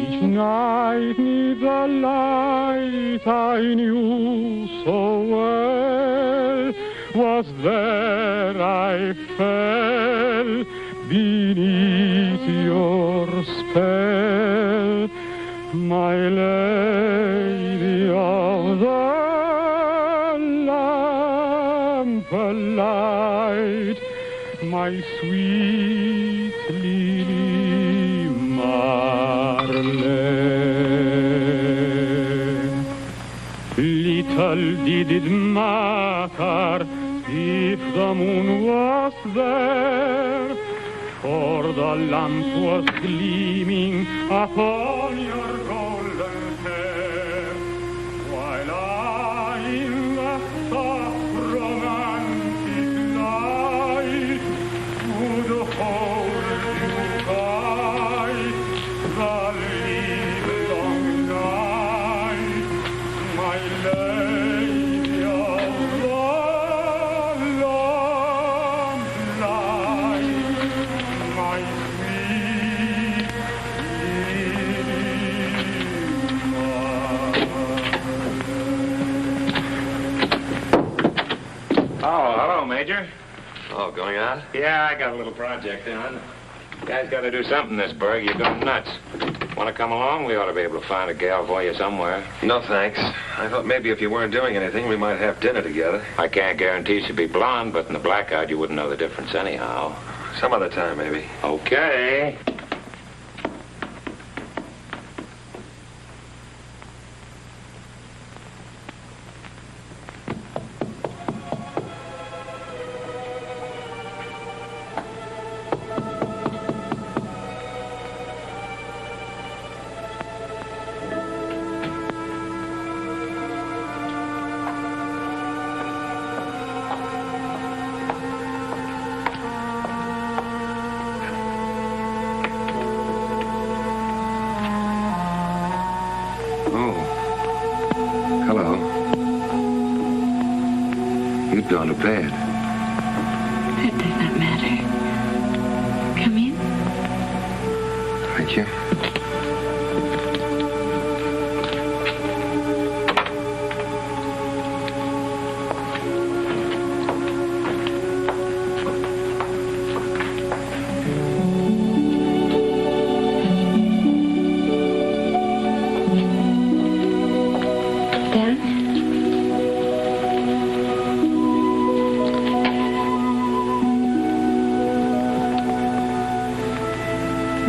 Each night neath the light I knew so well was there I fell beneath your spell, my lady of the lamplight, my sweet Lily Marlene. Little did it matter if the moon was there, for the lamp was gleaming upon your golden hair, while I in the soft romantic light would hold you tight the livelong night, my lady of the lamplight, my sweet Oh, hello, Major. Oh, going out? Yeah, I got a little project on. Guys got to do something in this burg. You're going nuts. Want to come along? We ought to be able to find a gal for you somewhere. No, thanks. I thought maybe if you weren't doing anything, we might have dinner together. I can't guarantee she'd be blonde, but in the blackout, you wouldn't know the difference anyhow. Some other time, maybe. Okay. You've gone to bed. That does not matter. Come in. Thank you.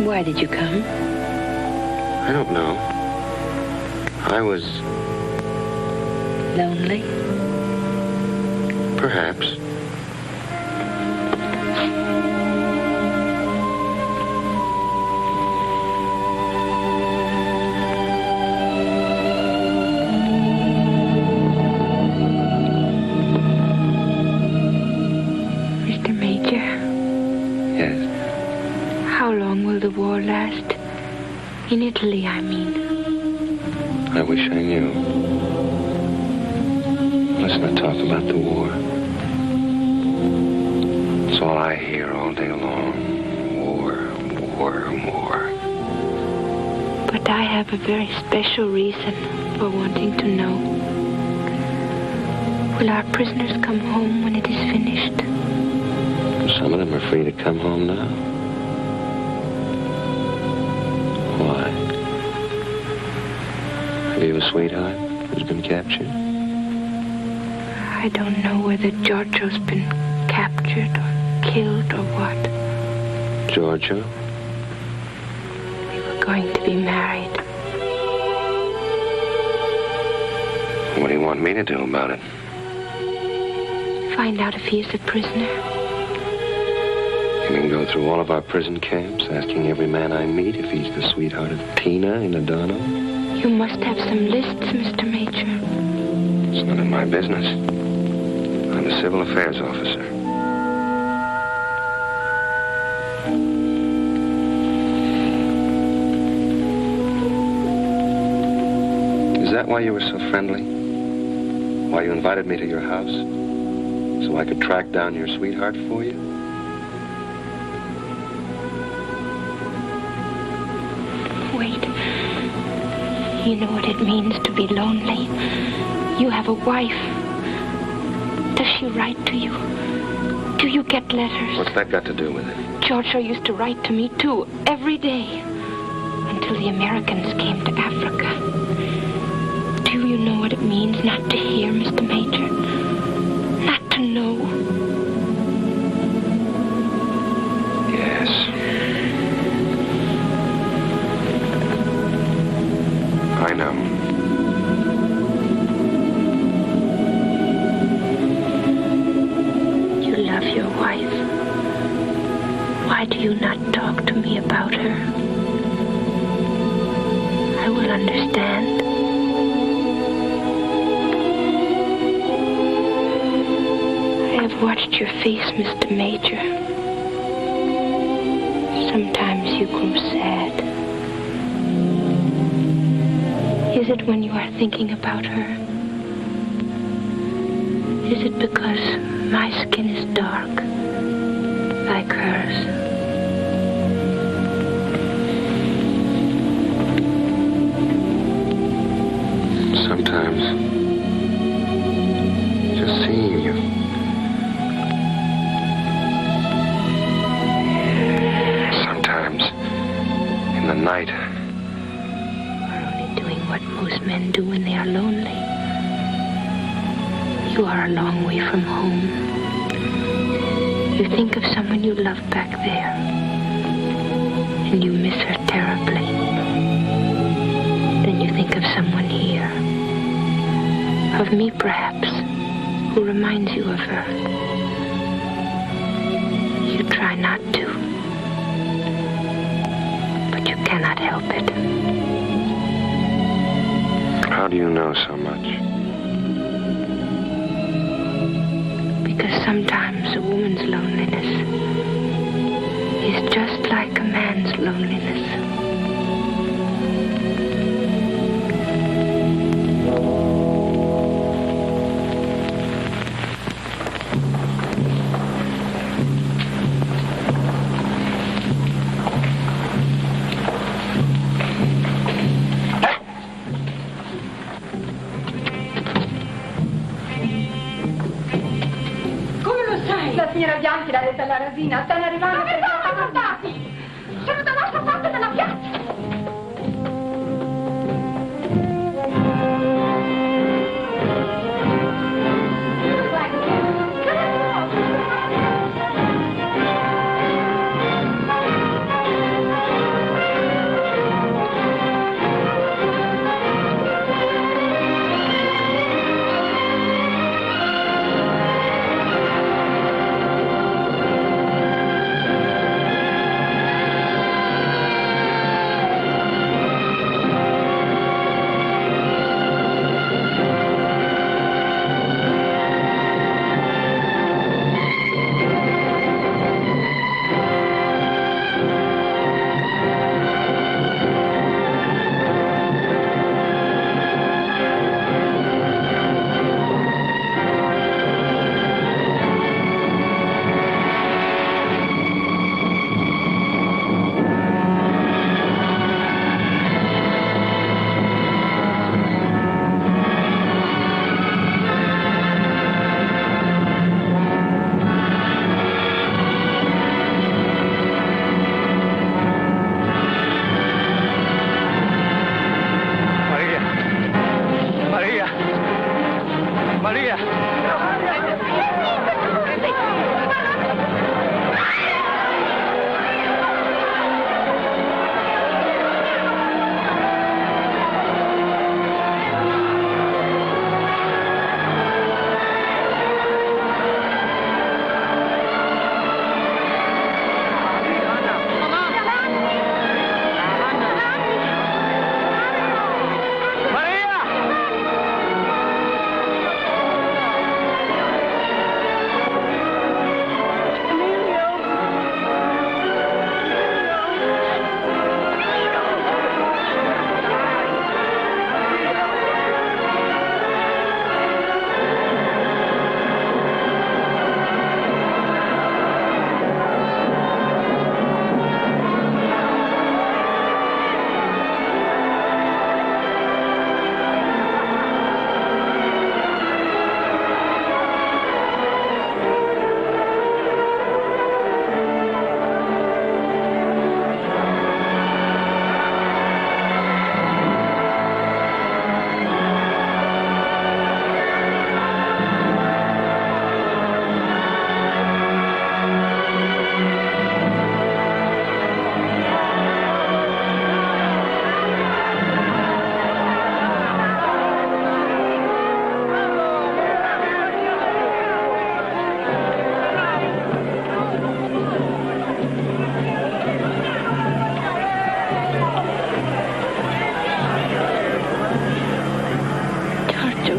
Why did you come? I don't know. I was... Lonely? Perhaps. Mr. Major? Yes. How long will the war last? In Italy, I mean. I wish I knew. Let's not talk about the war. It's all I hear all day long. War, war, war. But I have a very special reason for wanting to know. Will our prisoners come home when it is finished? Some of them are free to come home now. Why? Have you a sweetheart who's been captured? I don't know whether Giorgio's been captured or killed or what. Giorgio? We were going to be married. What do you want me to do about it? Find out if he is a prisoner. You mean go through all of our prison camps, asking every man I meet if he's the sweetheart of Tina in Adano? You must have some lists, Mr. Major. It's none of my business. I'm a civil affairs officer. Is that why you were so friendly? Why you invited me to your house? So I could track down your sweetheart for you? Wait. You know what it means to be lonely. You have a wife. Does she write to you? Do you get letters? What's that got to do with it? Giorgio used to write to me, too, every day. Until the Americans came to Africa. Do you know what it means not to hear, Mr. Major? Not to know? Yes. I know. You love your wife. Why do you not talk to me about her? I will understand. I have watched your face, Mr. Major. Sometimes you grow sad. Is it when you are thinking about her? Is it because my skin is dark, like hers? Sometimes, just seeing you. Sometimes, in the night. What most men do when they are lonely. You are a long way from home. You think of someone you loved back there, and you miss her terribly. Then you think of someone here, of me perhaps, who reminds you of her. You try not to, but you cannot help it. How do you know so much? Because sometimes a woman's loneliness is just like a man's loneliness. Signora Bianchi l'ha detta alla rasina, stanno arrivando. Dove sono portati? Sono dall'altra parte della piazza.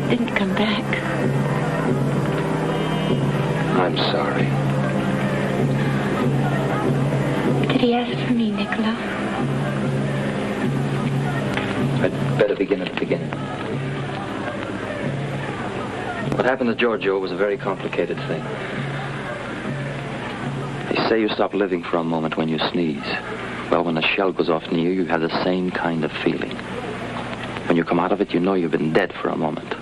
didn't come back. I'm sorry. Did he ask for me, Niccolo? I'd better begin at the beginning. What happened to Giorgio was a very complicated thing. They say you stop living for a moment when you sneeze. Well, when a shell goes off near you, you have the same kind of feeling. When you come out of it, you know you've been dead for a moment.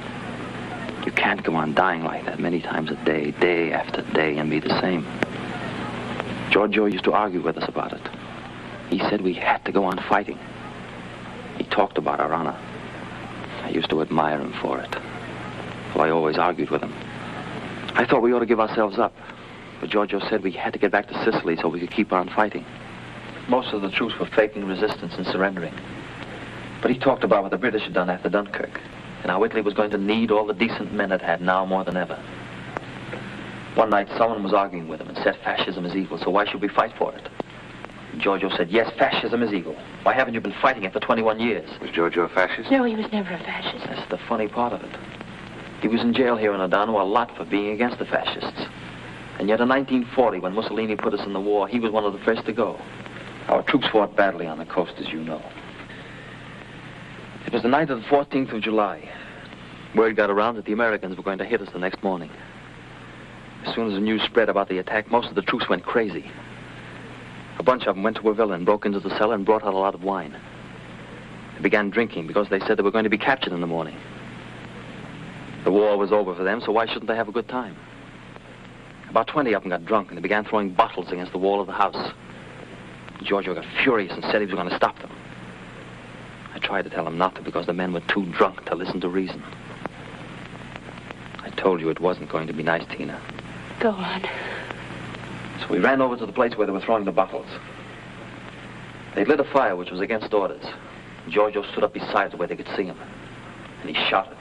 You can't go on dying like that many times a day, day after day, and be the same. Giorgio used to argue with us about it. He said we had to go on fighting. He talked about our honor. I used to admire him for it. So I always argued with him. I thought we ought to give ourselves up. But Giorgio said we had to get back to Sicily so we could keep on fighting. Most of the troops were faking resistance and surrendering. But he talked about what the British had done after Dunkirk, and how Italy was going to need all the decent men it had now more than ever. One night, someone was arguing with him and said fascism is evil, so why should we fight for it? And Giorgio said, yes, fascism is evil. Why haven't you been fighting it for 21 years? Was Giorgio a fascist? No, he was never a fascist. That's the funny part of it. He was in jail here in Adano a lot for being against the fascists. And yet in 1940, when Mussolini put us in the war, he was one of the first to go. Our troops fought badly on the coast, as you know. It was the night of the 14th of July. Word got around that the Americans were going to hit us the next morning. As soon as the news spread about the attack, most of the troops went crazy. A bunch of them went to a villa and broke into the cellar and brought out a lot of wine. They began drinking because they said they were going to be captured in the morning. The war was over for them, so why shouldn't they have a good time? About 20 of them got drunk, and they began throwing bottles against the wall of the house. Giorgio got furious and said he was going to stop them. I tried to tell him not to because the men were too drunk to listen to reason. I told you it wasn't going to be nice, Tina. Go on. So we ran over to the place where they were throwing the bottles. They lit a fire, which was against orders. Giorgio stood up beside it where they could see him, and he shouted.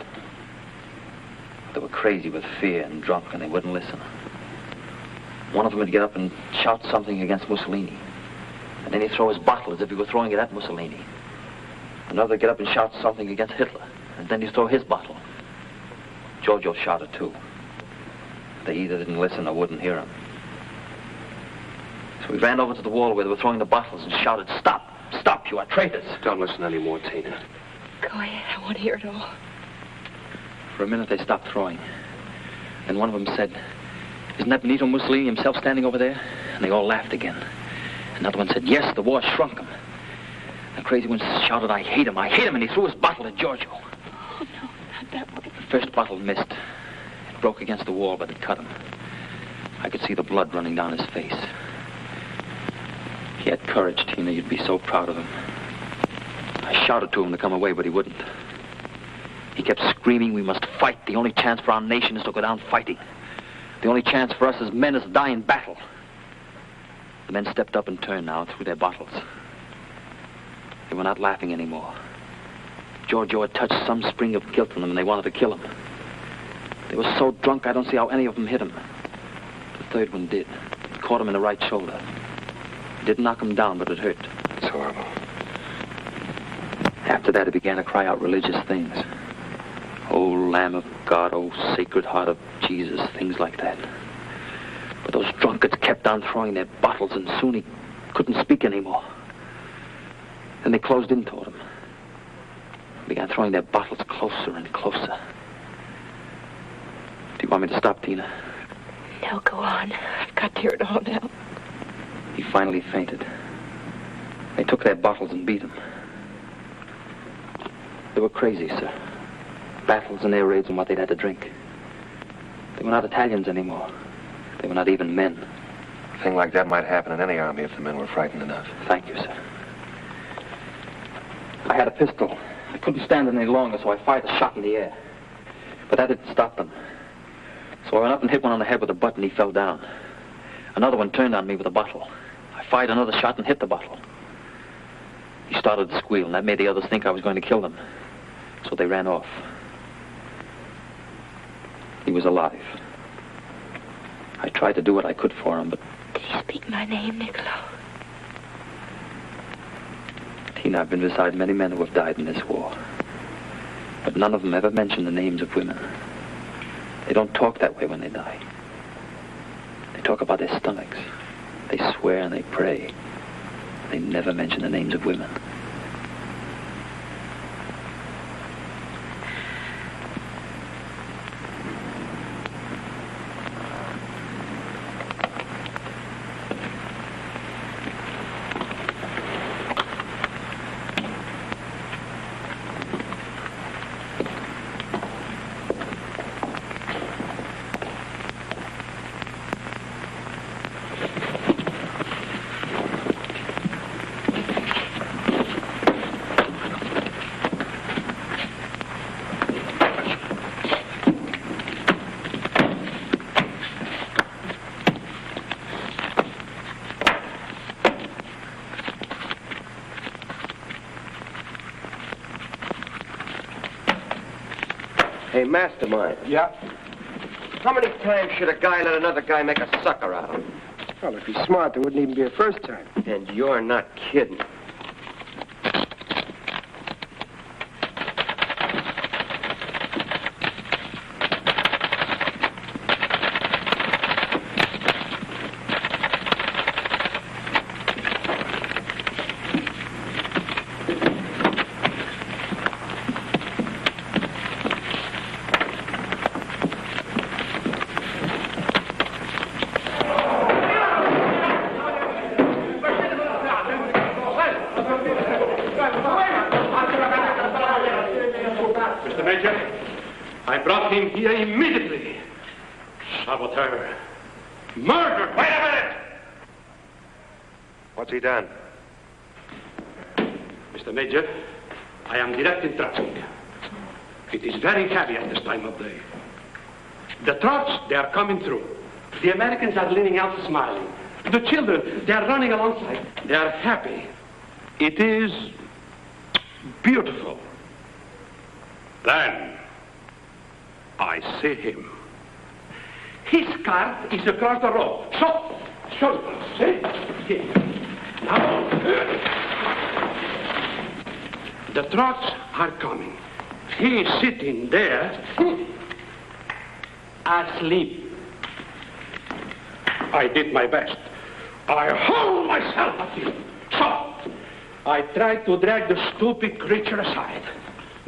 They were crazy with fear and drunk, and they wouldn't listen. One of them would get up and shout something against Mussolini. And then he'd throw his bottle as if he were throwing it at Mussolini. Another would get up and shout something against Hitler. And then he'd throw his bottle. Giorgio shouted too. They either didn't listen or wouldn't hear him. So we ran over to the wall where they were throwing the bottles and shouted, "Stop! Stop, you are traitors!" Don't listen anymore, Tina. Go ahead, I want to hear it all. For a minute they stopped throwing. And one of them said, "Isn't that Benito Mussolini himself standing over there?" And they all laughed again. Another one said, "Yes, the war shrunk him." The crazy one shouted, I hate him," and he threw his bottle at Giorgio. Oh, no, not that way. The first bottle missed. It broke against the wall, but it cut him. I could see the blood running down his face. He had courage, Tina. You'd be so proud of him. I shouted to him to come away, but he wouldn't. He kept screaming, "We must fight. The only chance for our nation is to go down fighting. The only chance for us as men is to die in battle." The men stepped up and turned now, threw their bottles. They were not laughing anymore. Giorgio had touched some spring of guilt in them, and they wanted to kill him. They were so drunk, I don't see how any of them hit him. The third one did. It caught him in the right shoulder. It didn't knock him down, but it hurt. It's horrible. After that, he began to cry out religious things. "Oh, Lamb of God, oh, Sacred Heart of Jesus," things like that. But those drunkards kept on throwing their bottles, and soon he couldn't speak anymore. Then they closed in toward him. Began throwing their bottles closer and closer. Do you want me to stop, Tina? No, go on. I've got to hear it all now. He finally fainted. They took their bottles and beat him. They were crazy, sir. Battles and air raids and what they'd had to drink. They were not Italians anymore. They were not even men. A thing like that might happen in any army if the men were frightened enough. Thank you, sir. I had a pistol. I couldn't stand it any longer, so I fired a shot in the air. But that didn't stop them. So I went up and hit one on the head with a butt, and he fell down. Another one turned on me with a bottle. I fired another shot and hit the bottle. He started to squeal, and that made the others think I was going to kill them. So they ran off. He was alive. I tried to do what I could for him, but... Did he speak my name, Niccolo? Tina, I've been beside many men who have died in this war. But none of them ever mention the names of women. They don't talk that way when they die. They talk about their stomachs. They swear and they pray. They never mention the names of women. Hey, mastermind. Yeah? How many times should a guy let another guy make a sucker out of him? Well, if he's smart, there wouldn't even be a first time. And you're not kidding. Here immediately. Saboteur. Murder. Wait a minute! What's he done? Mr. Major, I am directing traffic. It is very heavy at this time of day. The trucks, they are coming through. The Americans are leaning out smiling. The children, they are running alongside. They are happy. It is beautiful. Then I see him. His car is across the road. So, see? Here. Now, the trucks are coming. He is sitting there, asleep. I did my best. I hauled myself at him. So, I tried to drag the stupid creature aside.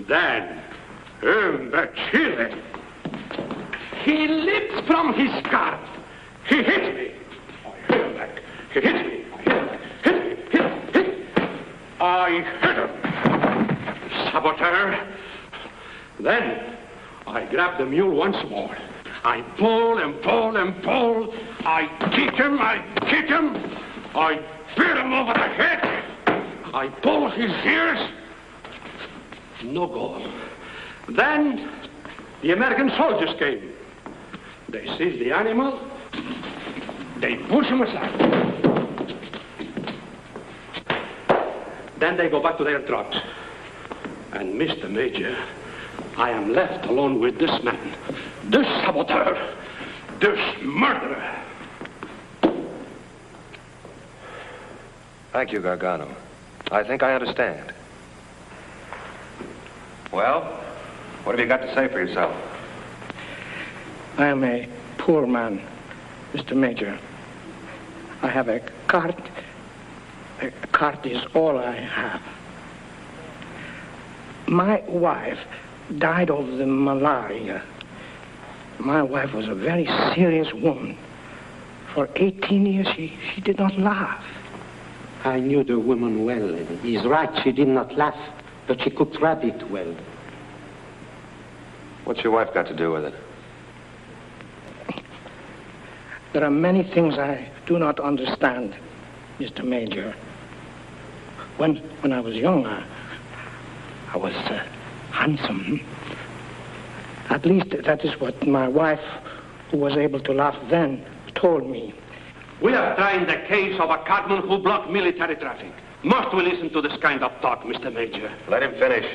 Then, imbecile, he leaped from his car. He hit me. I hit him back. He hit me. I hit him. I hit him. Saboteur. Then I grabbed the mule once more. I pull and pull and pull. I kick him. I beat him over the head. I pull his ears. No go. Then the American soldiers came. They seized the animal. They push him aside. Then they go back to their trucks. And Mr. Major, I am left alone with this man, this saboteur, this murderer. Thank you, Gargano. I think I understand. Well, what have you got to say for yourself? I am a poor man, Mr. Major. I have a cart. A cart is all I have. My wife died of the malaria. My wife was a very serious woman. For 18 years, she did not laugh. I knew the woman well. He's right, she did not laugh, but she cooked rabbit well. What's your wife got to do with it? There are many things I do not understand, Mr. Major. When I was young, I was handsome. At least that is what my wife, who was able to laugh then, told me. We are trying the case of a cartman who blocked military traffic. Must we listen to this kind of talk, Mr. Major? Let him finish.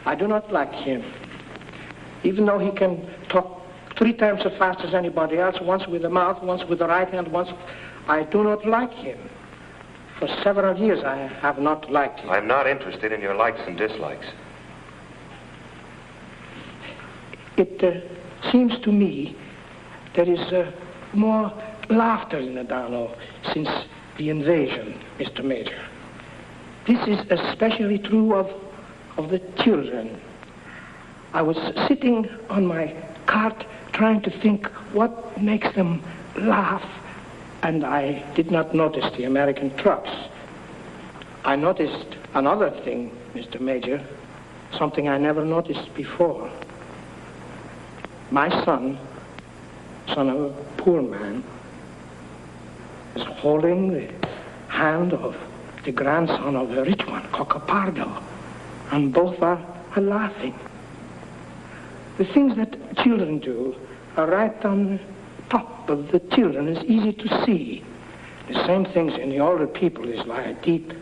I do not like him. Even though he can talk 3 times as fast as anybody else, once with the mouth, once with the right hand, once... I do not like him. For several years, I have not liked him. I'm not interested in your likes and dislikes. It seems to me there is more laughter in Adano since the invasion, Mr. Major. This is especially true of the children. I was sitting on my cart trying to think what makes them laugh, and I did not notice the American trucks. I noticed another thing, Mr. Major, something I never noticed before. My son of a poor man, is holding the hand of the grandson of a rich one, Coccapardo, and both are laughing. The things that children do are right on top of the children. It's easy to see. The same things in the older people is lie deep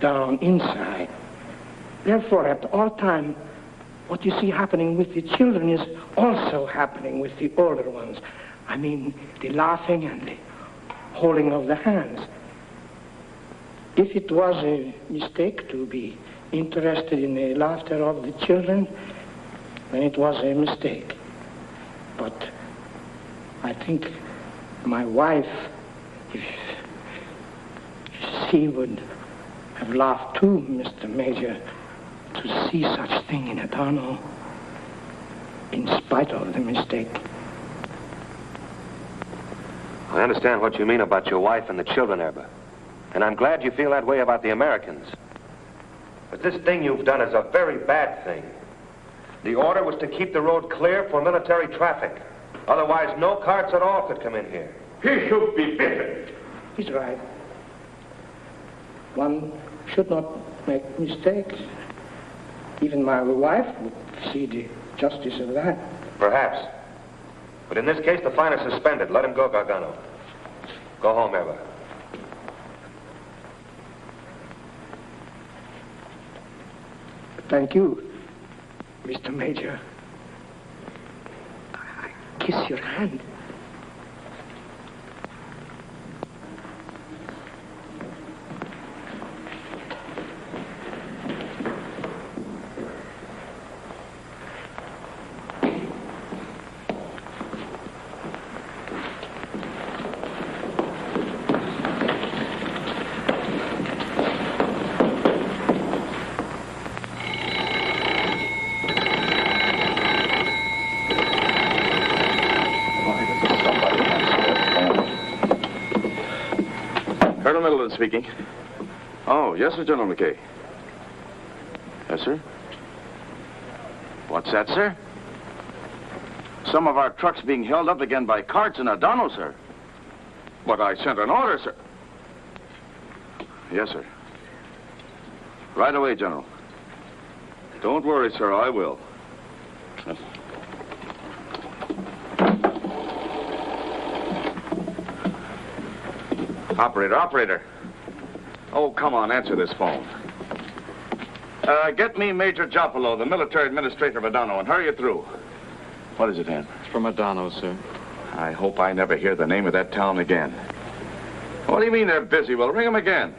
down inside. Therefore, at all time, what you see happening with the children is also happening with the older ones. I mean, the laughing and the holding of the hands. If it was a mistake to be interested in the laughter of the children, then it was a mistake. But I think my wife, if she would have laughed too, Mr. Major, to see such thing in Adano, in spite of the mistake. I understand what you mean about your wife and the children, Erba. And I'm glad you feel that way about the Americans. But this thing you've done is a very bad thing. The order was to keep the road clear for military traffic. Otherwise, no carts at all could come in here. He should be bitten. He's right. One should not make mistakes. Even my wife would see the justice of that. Perhaps. But in this case, the fine is suspended. Let him go, Gargano. Go home, Erba. Thank you, Mr. Major. I kiss your hand. Speaking. Oh, yes, sir, General McKay. Yes, sir. What's that, sir? Some of our trucks being held up again by carts in Adano, sir. But I sent an order, sir. Yes, sir. Right away, General. Don't worry, sir, I will. Operator. Oh, come on, answer this phone. Get me Major Joppolo, the military administrator of Adano, and hurry it through. What is it, Ann? It's from Adano, sir. I hope I never hear the name of that town again. What do you mean they're busy? Well, ring them again.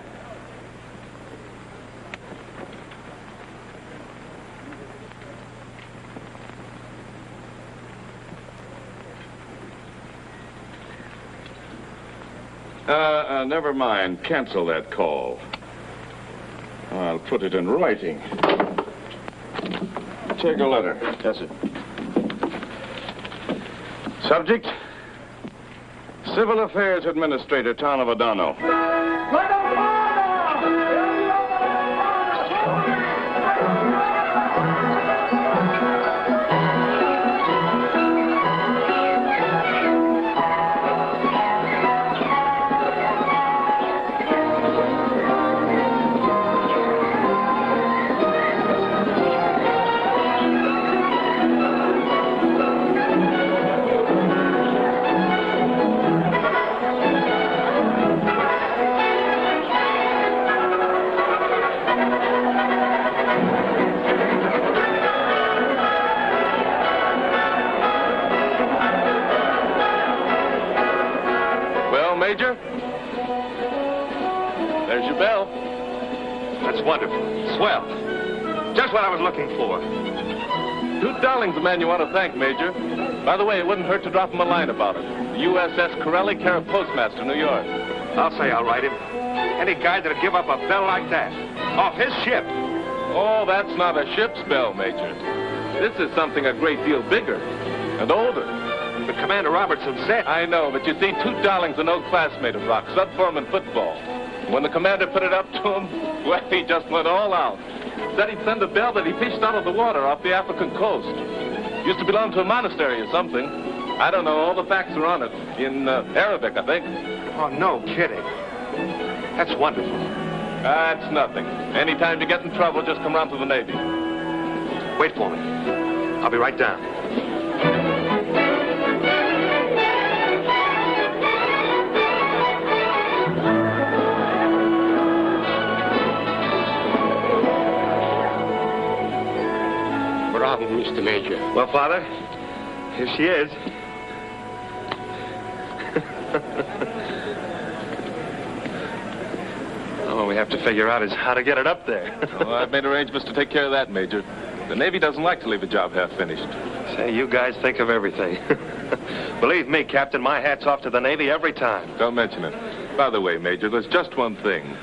Never mind. Cancel that call. I'll put it in writing. Take a letter. Yes, sir. Subject, Civil Affairs Administrator, Town of Adano. Major? There's your bell. That's wonderful. Swell. Just what I was looking for. Dude Darling's the man you want to thank, Major. By the way, it wouldn't hurt to drop him a line about it. The USS Corelli, care of Postmaster, New York. I'll say I'll write him. Any guy that'll give up a bell like that. Off his ship. Oh, that's not a ship's bell, Major. This is something a great deal bigger and older. But Commander Robertson said... I know, but you see, Toot Darling's an old classmate of Rock's, sub-foreman football. When the commander put it up to him, well, he just went all out. Said he'd send a bell that he fished out of the water off the African coast. Used to belong to a monastery or something. I don't know, all the facts are on it. In Arabic, I think. Oh, no kidding. That's wonderful. That's nothing. Anytime you get in trouble, just come round to the Navy. Wait for me. I'll be right down. Bravo, Mr. Major. Well, Father, here she is. All we have to figure out is how to get it up there. Oh, I've made arrangements to take care of that, Major. The Navy doesn't like to leave a job half-finished. Say, you guys think of everything. Believe me, Captain, my hat's off to the Navy every time. Don't mention it. By the way, Major, there's just one thing.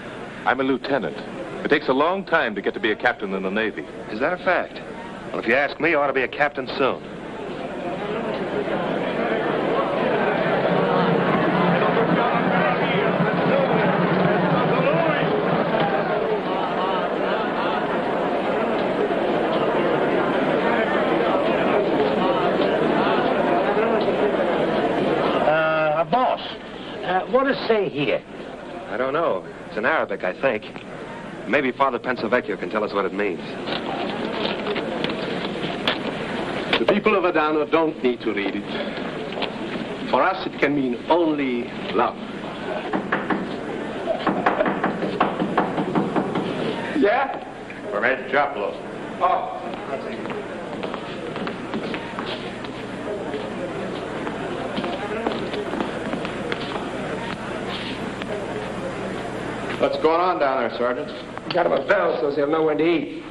I'm a lieutenant. It takes a long time to get to be a captain in the Navy. Is that a fact? Well, if you ask me, I ought to be a captain soon. Boss, what does it say here? I don't know. It's in Arabic, I think. Maybe Father Pensavecchio can tell us what it means. The people of Adano don't need to read it. For us, it can mean only love. Yeah? For Victor Joppolo. Oh, that's it. What's going on down there, Sergeant? Got him a bell so he'll know when to eat.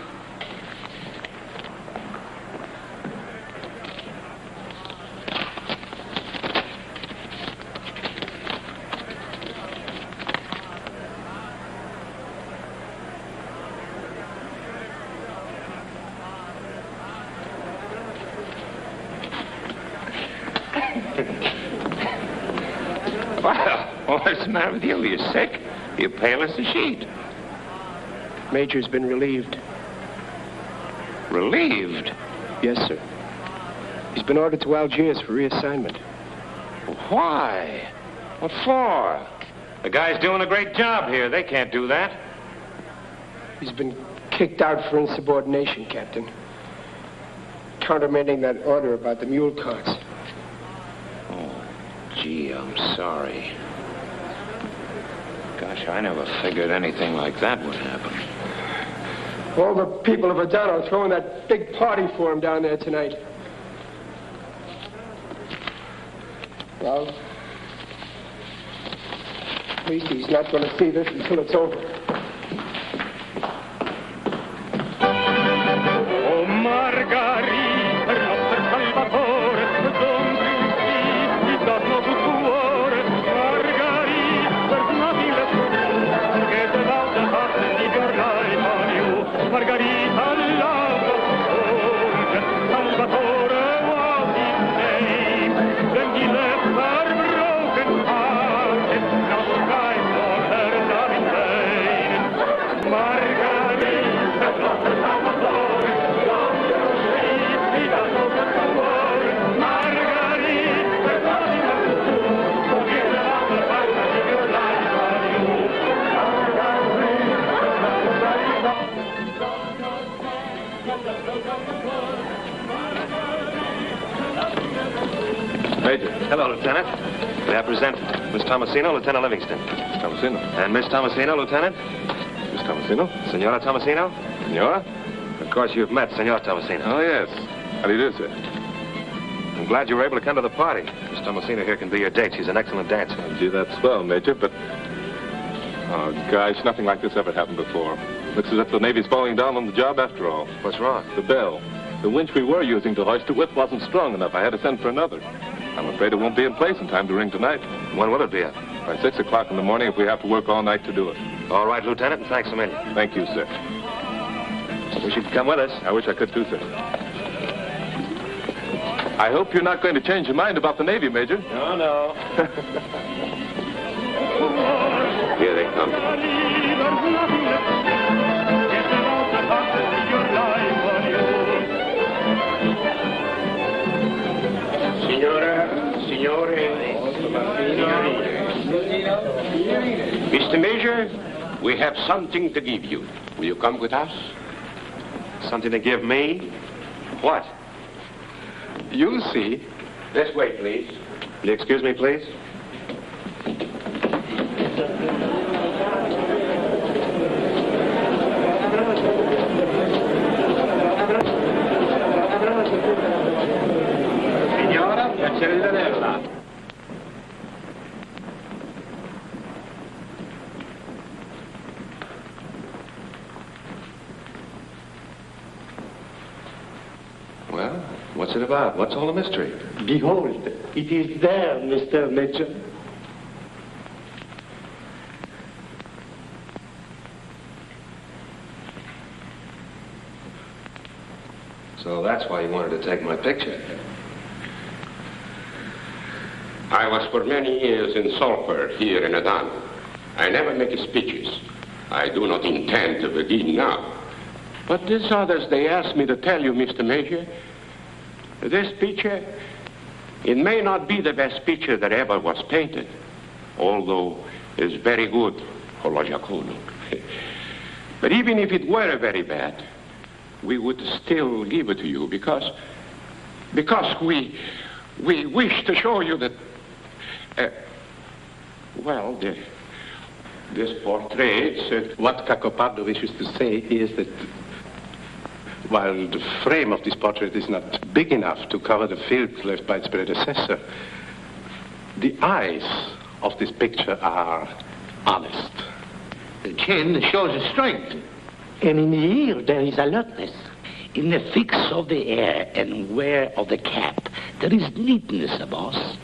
Well, what's the matter with you? Are you sick? You're pale as a sheet. Major's been relieved. Relieved? Yes, sir. He's been ordered to Algiers for reassignment. Why? What for? The guy's doing a great job here. They can't do that. He's been kicked out for insubordination, Captain. Countermanding that order about the mule carts. Oh, gee, I'm sorry. Gosh, I never figured anything like that would happen. All the people of Adano throwing that big party for him down there tonight. Well, at least he's not going to see this until it's over. Oh, Margherita, per nostro Salvatore, don't you see, he does not do cuore. Margherita, there's nothing left to do. Forget about the heart and leave your life on you. Margherita loved the soldier, Salvatore was his name. Then he left her broken hearted, now strive for her love in vain. Margherita, nostro Salvatore, don't you see, he does not do cuore. Margherita, there's nothing left to do. Forget about the heart and leave your life on you. Major. Hello, Lieutenant. May I present Miss Tomasino, Lieutenant Livingstone. Tomasino. And Miss Tomasino, Lieutenant? Miss Tomasino? Senora Tomasino? Senora? Of course, you've met Senor Tomasino. Oh, yes. How do you do, sir? I'm glad you were able to come to the party. Miss Tomasino here can be your date. She's an excellent dancer. Oh, gee, that's swell, Major, but... Oh, gosh, nothing like this ever happened before. Looks as if the Navy's falling down on the job after all. What's wrong? The bell. The winch we were using to hoist it with wasn't strong enough. I had to send for another. I'm afraid it won't be in place in time to ring tonight. When will it be at? By 6 o'clock in the morning if we have to work all night to do it. All right, Lieutenant, and thanks a million. Thank you, sir. Wish you'd come with us. I wish I could too, sir. I hope you're not going to change your mind about the Navy, Major. No, no. Here they come. Mr. Major, we have something to give you. Will you come with us? Something to give me? What? You'll see. This way, please. Will you excuse me, please? Signora, piacere di vederla. Well, what's it about? What's all the mystery? Behold, it is there, Mr. Major. So that's why you wanted to take my picture. I was for many years in Sulphur here in Adano. I never make speeches. I do not intend to begin now. But these others, they asked me to tell you, Mr. Major, this picture, it may not be the best picture that ever was painted, although it's very good for Logistical. But even if it were very bad, we would still give it to you because we wish to show you that, this portrait... What Cacopardo wishes to say is that while the frame of this portrait is not big enough to cover the field left by its predecessor, the eyes of this picture are honest. The chin shows strength. And in the ear, there is alertness. In the fix of the hair and wear of the cap, there is neatness, boss.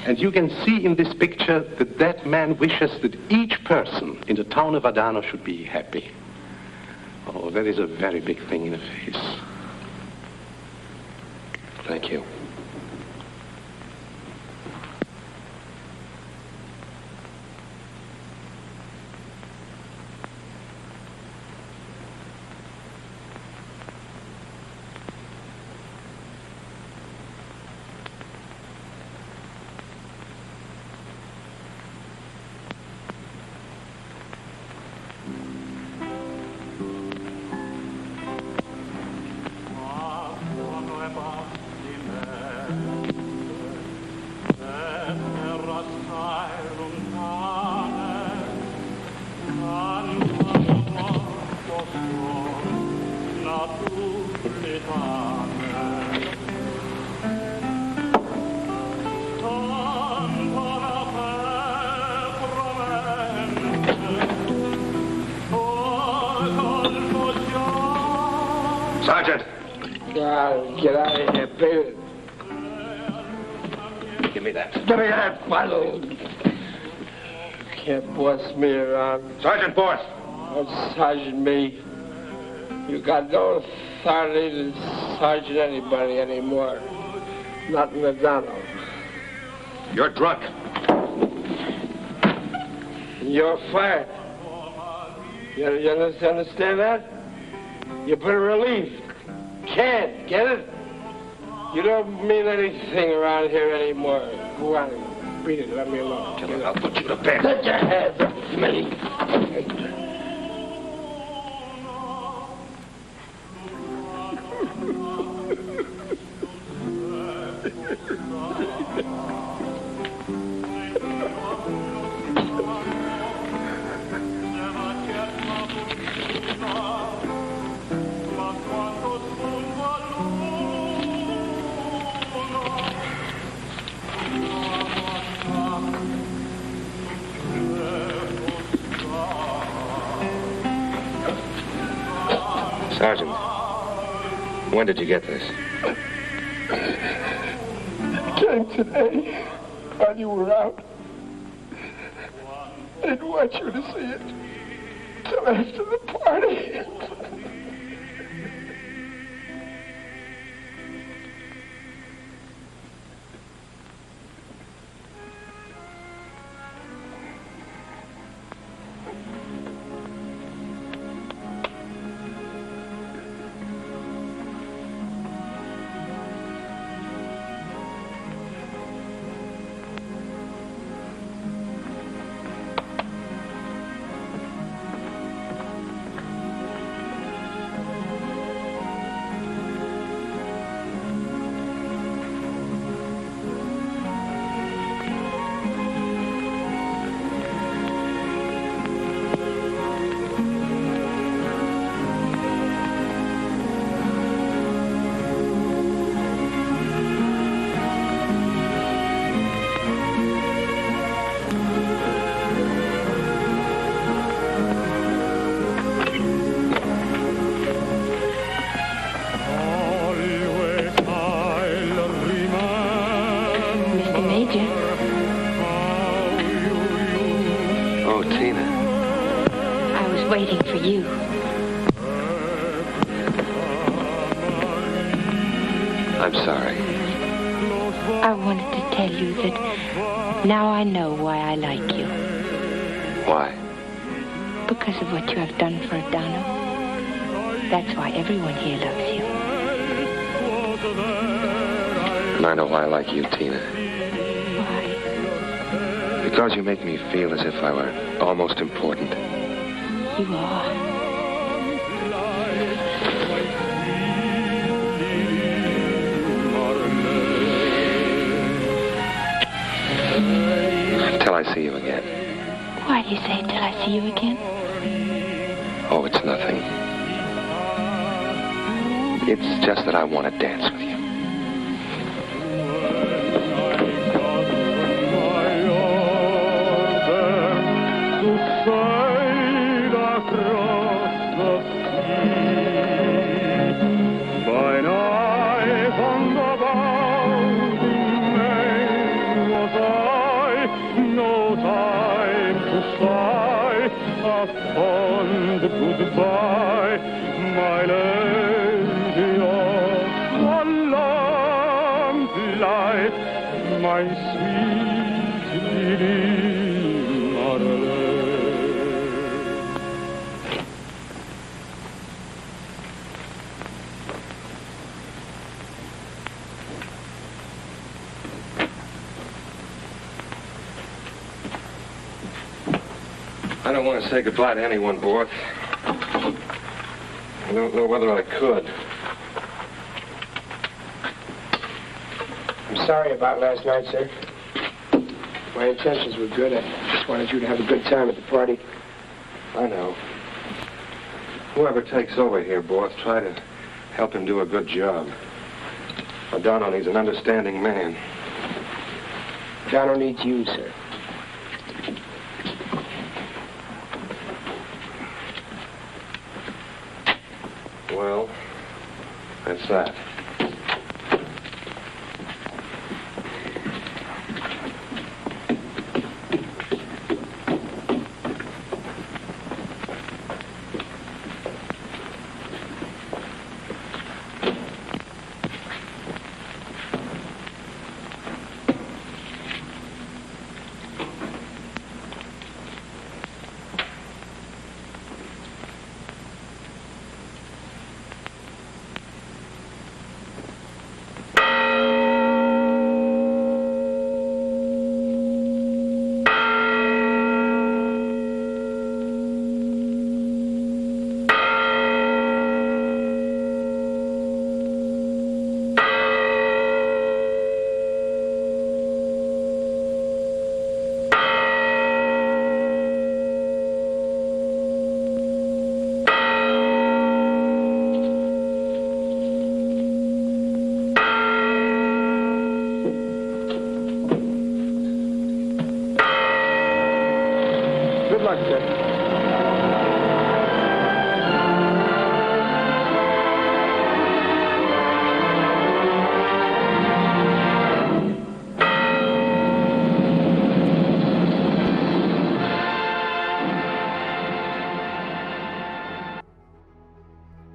And you can see in this picture that that man wishes that each person in the town of Adano should be happy. Oh, that is a very big thing in the face. Thank you. Sergeant! God, get out of here, baby. Give me that. Give me that, Philo. Can't boss me around. Sergeant Borth! Don't sergeant me. You got no authority to sergeant anybody anymore. Not in Adano. You're drunk. You're fired. You understand that? You've been relieved. Can't, get it? You don't mean anything around here anymore. Go on, beat it, let me alone. I'll put you to bed. Get your hands up, Smitty. Sergeant, When did you get this? It came today while you were out. I didn't want you to see it till after the party. Waiting for you. I'm sorry. I wanted to tell you that now I know why I like you. Why? Because of what you have done for Adano. That's why everyone here loves you. And I know why I like you, Tina. Why? Because you make me feel as if I were almost important. You are. Till I see you again. Why do you say till I see you again? Oh, it's nothing. It's just that I want to dance with you. Goodbye, my lady of a long life, my sweet Lily Marmalade. I don't want to say goodbye to anyone, Borth. I don't know whether I could. I'm sorry about last night, sir. My intentions were good. I just wanted you to have a good time at the party. I know. Whoever takes over here, Borth, try to help him do a good job. Adano needs an understanding man. Adano needs you, sir. Well, that's that.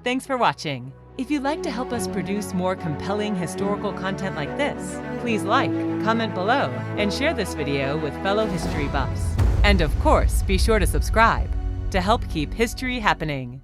Thanks for watching. If you'd like to help us produce more compelling historical content like this, please like, comment below, and share this video with fellow history buffs. And of course, be sure to subscribe to help keep history happening.